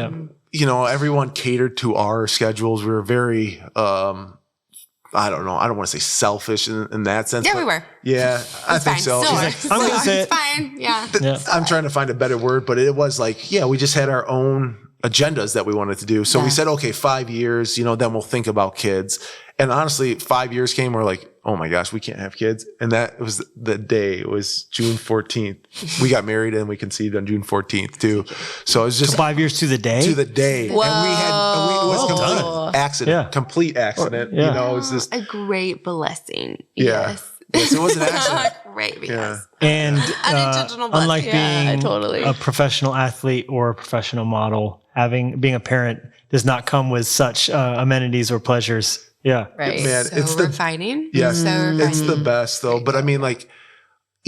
Yeah. everyone catered to our schedules. We were very, I don't know. I don't want to say selfish in that sense. Yeah, but we were. Yeah, I think so. Still are. I'm gonna say It's fine. Yeah. Yeah. I'm trying to find a better word, but it was like, yeah, we just had our own agendas that we wanted to do. So we said, okay, 5 years, then we'll think about kids. And honestly, 5 years came, we're like, oh my gosh, we can't have kids. And that was the day. It was June 14th. We got married and we conceived on June 14th too. So it was just 5 years to the day. to the day. Whoa. And it was complete accident. Yeah. Complete accident. Yeah. It was just, A great blessing. yeah. Yes. Yes, it was an accident. Great. Yeah. Yes. And Unintentional blessing. unlike Yeah, being totally. a professional athlete or a professional model, being a parent does not come with such amenities or pleasures. Yeah. Right. Man, So it's the refining. yes, So refining. it's the best though. But I mean, like,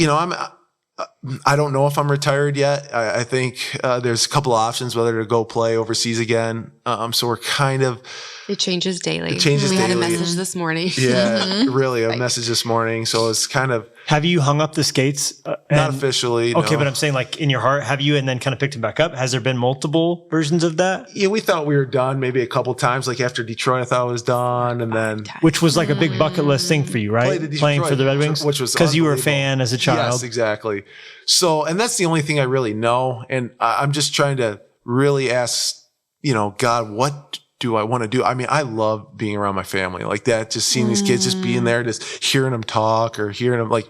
I'm I don't know if I'm retired yet. I think there's a couple of options whether to go play overseas again. So we're kind of. It changes daily. We had a message this morning. Yeah, really, a message this morning. So it's kind of. Have you hung up the skates? Not officially. Okay, no. but I'm saying like in your heart, have you and then kind of picked them back up? Has there been multiple versions of that? Yeah, we thought we were done maybe a couple times. Like after Detroit, I thought I was done. And then. Which was like a big bucket list thing for you, right? Playing for the Red Wings? Which was because you were a fan as a child. Yes, exactly. So, and that's the only thing I really know. And I'm just trying to really ask, God, what do I want to do? I mean, I love being around my family like that. Just seeing these kids, just being there, just hearing them talk or hearing them like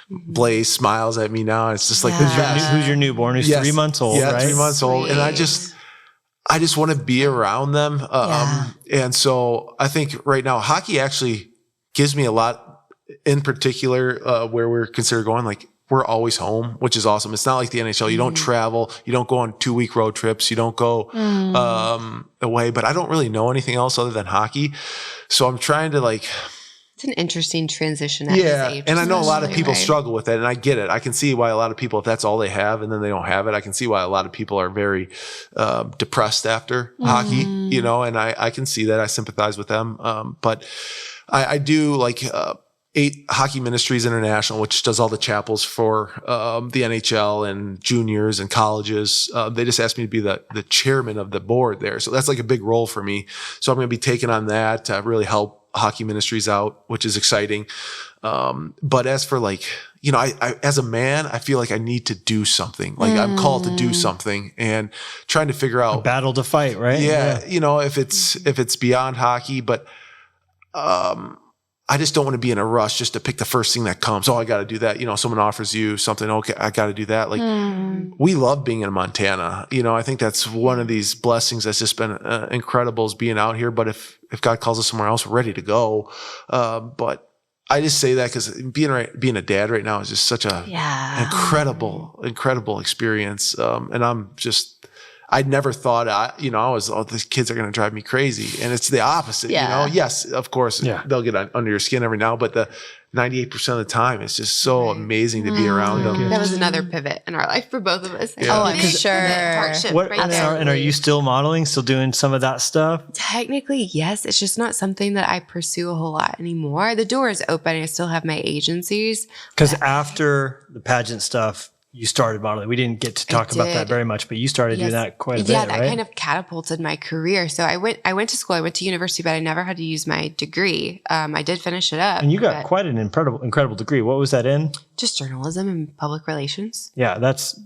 Blaze smiles at me now. It's just like, who's your newborn? Who's 3 months old, right? 3 months old. And I just want to be around them. And so I think right now hockey actually gives me a lot in particular, where we're considered going, like, we're always home, which is awesome. It's not like the NHL. You don't travel. You don't go on 2-week road trips. You don't go away. But I don't really know anything else other than hockey. So I'm trying to like. It's an interesting transition at this age. And I know a lot of people struggle with it, and I get it. I can see why a lot of people, if that's all they have and then they don't have it, I can see why a lot of people are very depressed after hockey, and I can see that. I sympathize with them. But I do like 8 Hockey Ministries International, which does all the chapels for the NHL and juniors and colleges. They just asked me to be the chairman of the board there. So that's like a big role for me. So I'm going to be taking on that to really help Hockey Ministries out, which is exciting. But as for like, I as a man, I feel like I need to do something. Like I'm called to do something and trying to figure out. A battle to fight, right? Yeah. If it's beyond hockey, but I just don't want to be in a rush just to pick the first thing that comes. Oh, I got to do that. Someone offers you something. Okay, I got to do that. Like we love being in Montana. I think that's one of these blessings that's just been incredible is being out here. But if God calls us somewhere else, we're ready to go. But I just say that because being a dad right now is just such a incredible experience. And I'd never thought, I was, these kids are going to drive me crazy. And it's the opposite, Yes, of course, they'll get under your skin every now, but the 98% of the time, it's just so amazing to be around them. That was another pivot in our life for both of us. Oh, I'm sure. Hardship And are you still modeling, still doing some of that stuff? Technically, yes. It's just not something that I pursue a whole lot anymore. The door is open. I still have my agencies. Because after the pageant stuff, you started modeling. We didn't get to talk about that very much, but you started doing that quite a bit, right? Yeah, that kind of catapulted my career. So I went to school. I went to university, but I never had to use my degree. I did finish it up. And you got quite an incredible degree. What was that in? Just journalism and public relations. Yeah, that's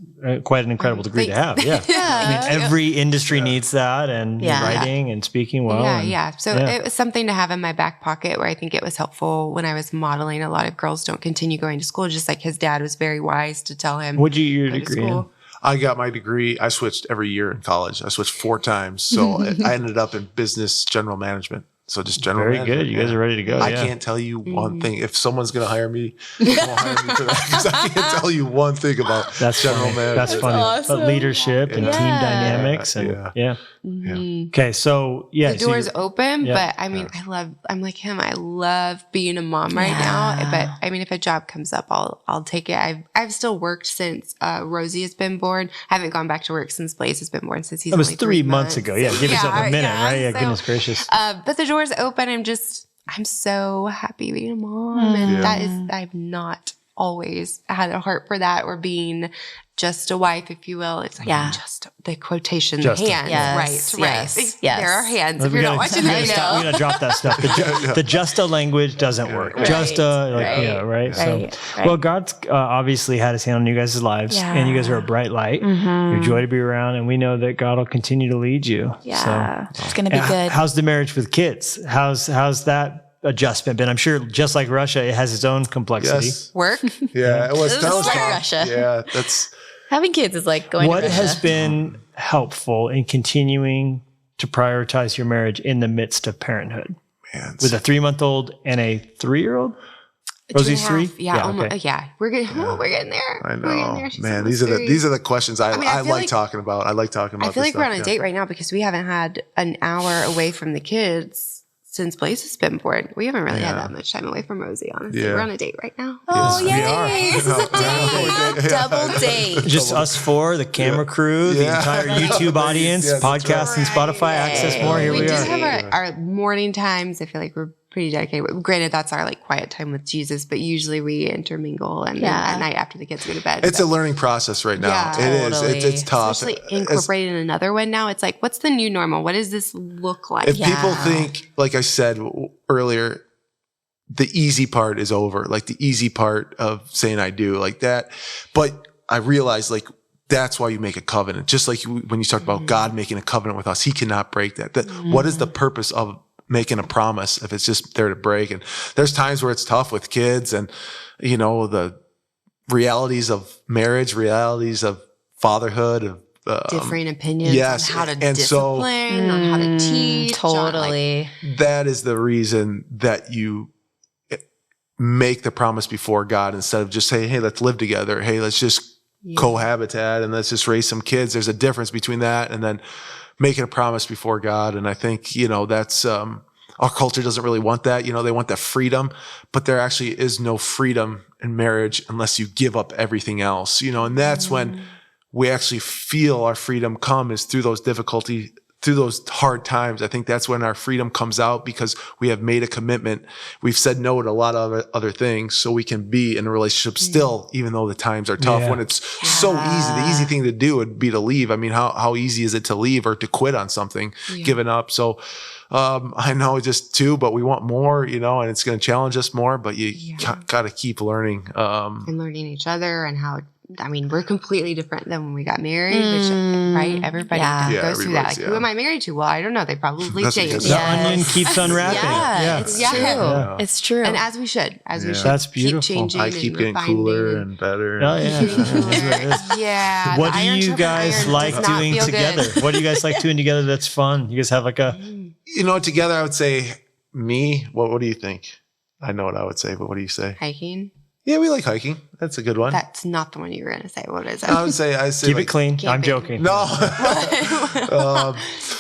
quite an incredible degree to have. Yeah. I mean, every industry needs that, and writing and speaking well. So it was something to have in my back pocket where I think it was helpful when I was modeling. A lot of girls don't continue going to school, just like his dad was very wise to tell him. What'd you get your degree in? I got my degree. I switched every year in college. I switched 4 times. So I ended up in business general management. So just general management. Very good. You guys are ready to go. I can't tell you one thing. If someone's going to hire me, they won't hire me for that because I can't tell you one thing about general management. That's funny. Awesome. But leadership and team dynamics. Okay. So the door's open, but I mean, I'm like him. I love being a mom right now. But I mean, if a job comes up, I'll take it. I've still worked since Rosie has been born. I haven't gone back to work since Blaze has been born since he's That was only 3 months ago. Yeah. Give yourself a minute, right? Yeah. So, Goodness gracious. But the door's open. I'm so happy being a mom. And I've not always had a heart for that or being just a wife, if you will. It's like just the quotation hands. Right. There are hands if you're not watching the video. We're going to drop that stuff. The just a language doesn't work. Just a, right. So, well, God's obviously had his hand on you guys' lives, and you guys are a bright light. You're a joy to be around, and we know that God will continue to lead you. Yeah. So, it's going to be good. How's the marriage with kids? How's that adjustment been? I'm sure just like Russia, it has its own complexity. Yes. Work? Yeah. It was like Russia. Yeah. That's... Having kids is like going to Russia. What has been helpful in continuing to prioritize your marriage in the midst of parenthood? With a 3-month-old and a 3-year-old? Rosie's 3? Yeah. We're getting there. I know. Man, these are the questions I like like, talking about. I like talking about I feel this like we're on a date right now because we haven't had an hour away from the kids since Blaze has been born. We haven't really had that much time away from Rosie, honestly. Yeah. We're on a date right now. Oh, Yes, we are. yay. This is a date. Double date. Just us four, the camera crew, the entire YouTube audience, Yeah, that's podcast and Spotify, access more. Here we do are. have our morning times. I feel like we're pretty dedicated. Granted, that's our like quiet time with Jesus, but usually we intermingle and then at night after the kids go to bed. It's a learning process right now. Yeah, it totally. is. It's tough. Especially incorporating another one now. It's like, what's the new normal? What does this look like? If people think, like I said earlier, the easy part is over, like the easy part of saying I do like that. But I realized like, that's why you make a covenant. Just like when you talk about God making a covenant with us, he cannot break that. What is the purpose of making a promise if it's just there to break? And there's times where it's tough with kids and, the realities of marriage, realities of fatherhood, of differing opinions yes, on how to and discipline, on how to teach. Totally. that is the reason that you make the promise before God instead of just say, hey, let's live together. Hey, let's just cohabitat and let's just raise some kids. There's a difference between that and then making a promise before God. And I think, that's, our culture doesn't really want that. They want that freedom, but there actually is no freedom in marriage unless you give up everything else, and that's when we actually feel our freedom come is through those difficulty, through those hard times. I think that's when our freedom comes out because we have made a commitment. We've said no to a lot of other things so we can be in a relationship still, even though the times are tough. When it's so easy, the easy thing to do would be to leave. I mean, how easy is it to leave or to quit on something, giving up? So, I know just two, but we want more, and it's going to challenge us more, but you got to keep learning. And learning each other and how, we're completely different than when we got married, which, right? Everybody goes through that. Like, who am I married to? Well, I don't know. They probably changed. The onion keeps unwrapping. It's true. Yeah. It's true. And as we should. That's beautiful. Keep changing I keep getting cooler and better. Oh, yeah. What do you guys like doing together? What do you guys like doing together that's fun? You guys have like a... Together, I would say me. What do you think? I know what I would say, but what do you say? Hiking. Yeah, we like hiking. That's a good one. That's not the one you were going to say. What is it? I say keep like, it clean. Camping. I'm joking. No.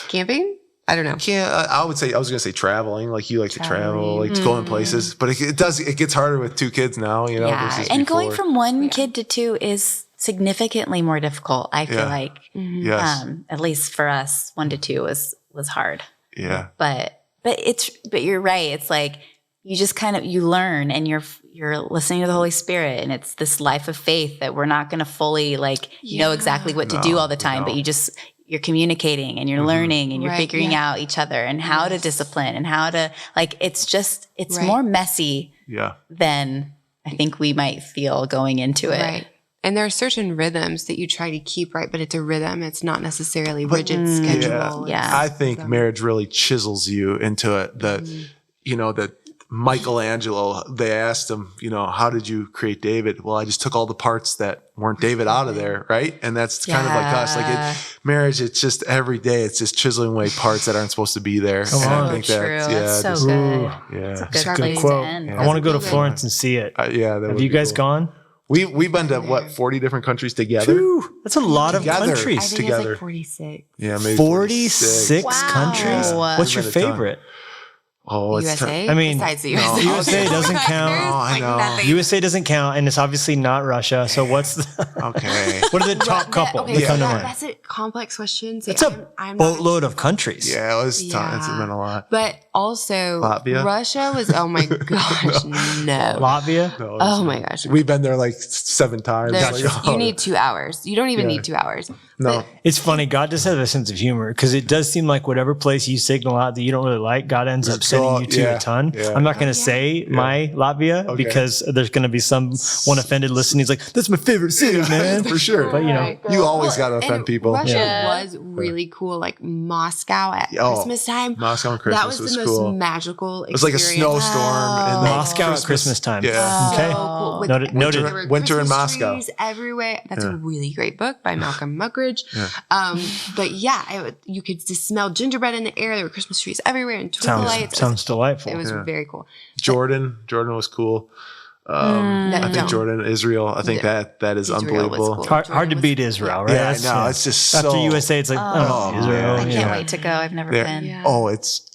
Camping? I don't know. I was going to say traveling. Like you like to travel, like going places, but it gets harder with two kids now, versus and before. going from one kid to two is significantly more difficult. I feel like, Yes. At least for us, 1 to 2 was hard. Yeah. But you're right. It's like you just you learn and you're listening to the Holy Spirit, and it's this life of faith that we're not going to fully know exactly what to do all the time, but you're communicating and you're learning and you're figuring out each other and how to discipline and how to it's more messy than I think we might feel going into it. Right. And there are certain rrhythms that you try to keep right, but it's a rhythm. It's not necessarily rigid schedule. Yeah. I think marriage really chisels you into it. That Michelangelo, they asked him, how did you create David? Well, I just took all the parts that weren't David out of there, right? And that's kind of like us. Like marriage, it's just every day, it's just chiseling away parts that aren't supposed to be there. Come and on. I think True. that's That's so good. Yeah. It's a good Good place quote. to end. I want to go to Florence and see it. Have you guys gone? We've been to 40 different countries together. Whew, that's a lot of Together. I countries. think Together. it's like 46. Yeah, maybe 46 Wow. countries. Yeah. What's your We've been a ton. favorite? Oh, it's USA? I mean, besides the USA. USA doesn't count. I know. nothing. USA doesn't count, and it's obviously not Russia. So what's Okay. what are the top couple Okay, that come to so mind? that's a complex question. See, It's a I'm not- boatload of countries. Yeah, it was ton. It's been a lot. But also, Latvia? Russia was, oh my gosh, no. Latvia. No, Oh my gosh. We've been there like 7 times. There's- Like, you need 2 hours. You don't even need 2 hours. no. It's funny. God just has a sense of humor because it does seem like whatever place you signal out that you don't really like, God ends up sending you to a ton. Yeah. I'm not going to say my Latvia because there's going to be someone offended listening. He's like, "That's my favorite city, man." For sure. But You always got to offend And people. Russia was really cool, like Moscow at Christmas time. Moscow and Christmas that was the most cool. magical It was like a experience. snowstorm. And Moscow at Christmas time. Yeah. Okay. So cool. With Noted. there were Winter in Christmas Moscow. trees everywhere. That's a really great book by Malcolm Muggeridge. Yeah. But you could just smell gingerbread in the air. There were Christmas trees everywhere and twinkle lights. Sounds delightful. It was very cool. Jordan was cool. I think Jordan, Israel. I think that is Israel was unbelievable. cool. Hard to beat Israel, right? Yeah, I That's, know. It's just after so. USA, it's like, Israel. I man. can't wait to go. I've never been. Yeah. Oh, it's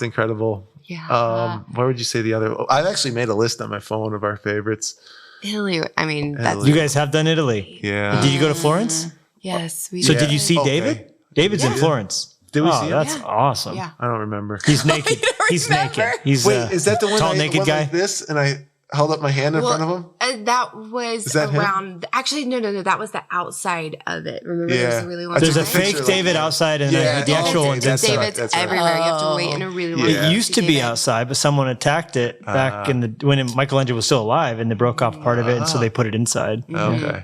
incredible. Yeah. What would you say the other? I've actually made a list on my phone of our favorites. Italy. I mean, that's Italy. You guys have done Italy. Yeah. Did you go to Florence? yes. We So did. did you see Okay. David? David's in Florence. Did we see him? That's awesome. Yeah. I don't remember. He's naked. He's naked. He's Wait, is that the one? tall I naked went guy? like this, and I held up my hand in front of him. That was Is that him? around. Actually, no. That was the outside of it. Remember, there's a really long. There's a took a picture fake like David that. outside and Yeah, the actual okay, one's that's inside. David's That's right. everywhere. You have to wait in a really long. It Yeah. used to be David. outside, but someone attacked it back when Michelangelo was still alive, and they broke off part of it, and so they put it inside. Okay.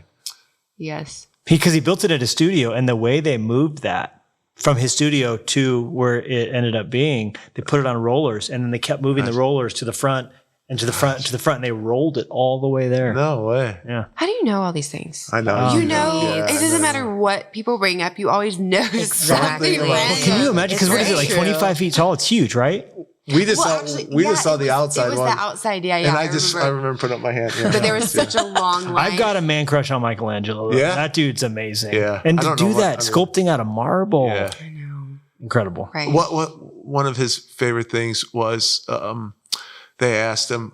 Yes. Because he built it at a studio, and the way they moved that from his studio to where it ended up being, they put it on rollers, and then they kept moving the rollers to the front and to the front, to the front, and they rolled it all the way there. No way. Yeah. How do you know all these things? I know. You know, Yeah, it doesn't matter what people bring up. You always know exactly. Something when. about- Can you imagine? Because what is it, like 25 feet tall? It's huge, right? We just Well, saw actually, just saw the outside It was one, the outside, yeah. and I remember putting up my hand. Yeah. But there was such a long line. I've got a man crush on Michelangelo. Yeah? That dude's amazing. Yeah. And I to don't do know what- that, I mean- sculpting out of marble. Yeah. I know. Incredible. Right. What one of his favorite things was they asked him,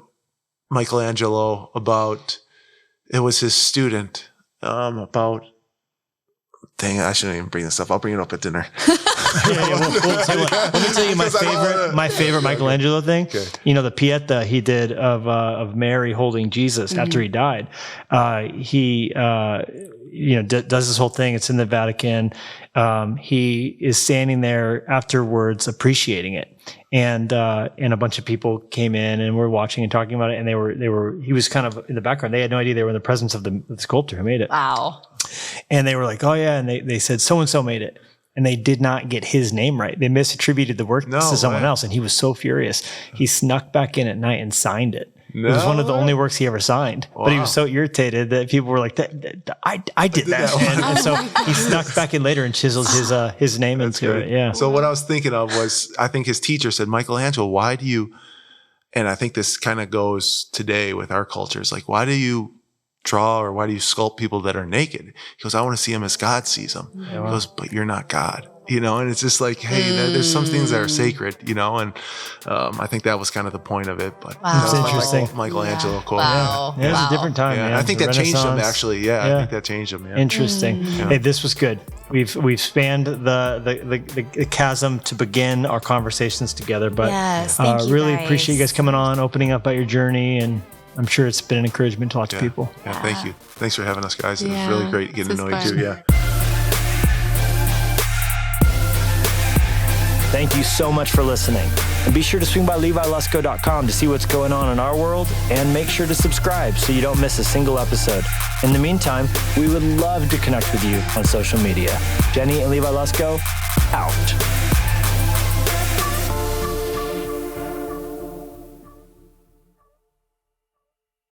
Michelangelo, about, it was his student, about, dang it, I shouldn't even bring this up. I'll bring it up at dinner. Let me tell you my favorite Michelangelo thing. Okay. You know, the Pieta he did of Mary holding Jesus after he died. He does this whole thing. It's in the Vatican. He is standing there afterwards appreciating it. And a bunch of people came in and were watching and talking about it. And he was kind of in the background. They had no idea they were in the presence of the sculptor who made it. Wow. And they were like, oh yeah. And they said, so-and-so made it. And they did not get his name right. They misattributed the work to someone else. And he was so furious. He snuck back in at night and signed it. It was one of the only works he ever signed. Wow. But he was so irritated that people were like, I did that. And so he snuck back in later and chiseled his name into it. Yeah. So what I was thinking of was, I think his teacher said, Michelangelo, why do you, and I think this kind of goes today with our cultures, like, why do you draw or why do you sculpt people that are naked? He goes, I want to see them as God sees them. He goes, but you're not God. And it's just like, hey, there's some things that are sacred, and I think that was kind of the point of it. But Wow. That's interesting. Michelangelo, cool. Wow. Yeah, it was a different time. Yeah, man. I think The that changed him Renaissance. actually. Yeah, I think that changed him. Yeah. Interesting. Hey, this was good. We've spanned the chasm to begin our conversations together. But Yes, thank you really guys. appreciate you guys coming on, opening up about your journey, and I'm sure it's been an encouragement to lots of people. Yeah, thank you. Thanks for having us, guys. It was Yeah, really great getting to this know was you too. fun. Yeah. Thank you so much for listening. And be sure to swing by levilusko.com to see what's going on in our world, and make sure to subscribe so you don't miss a single episode. In the meantime, we would love to connect with you on social media. Jennie and Levi Lusko, out.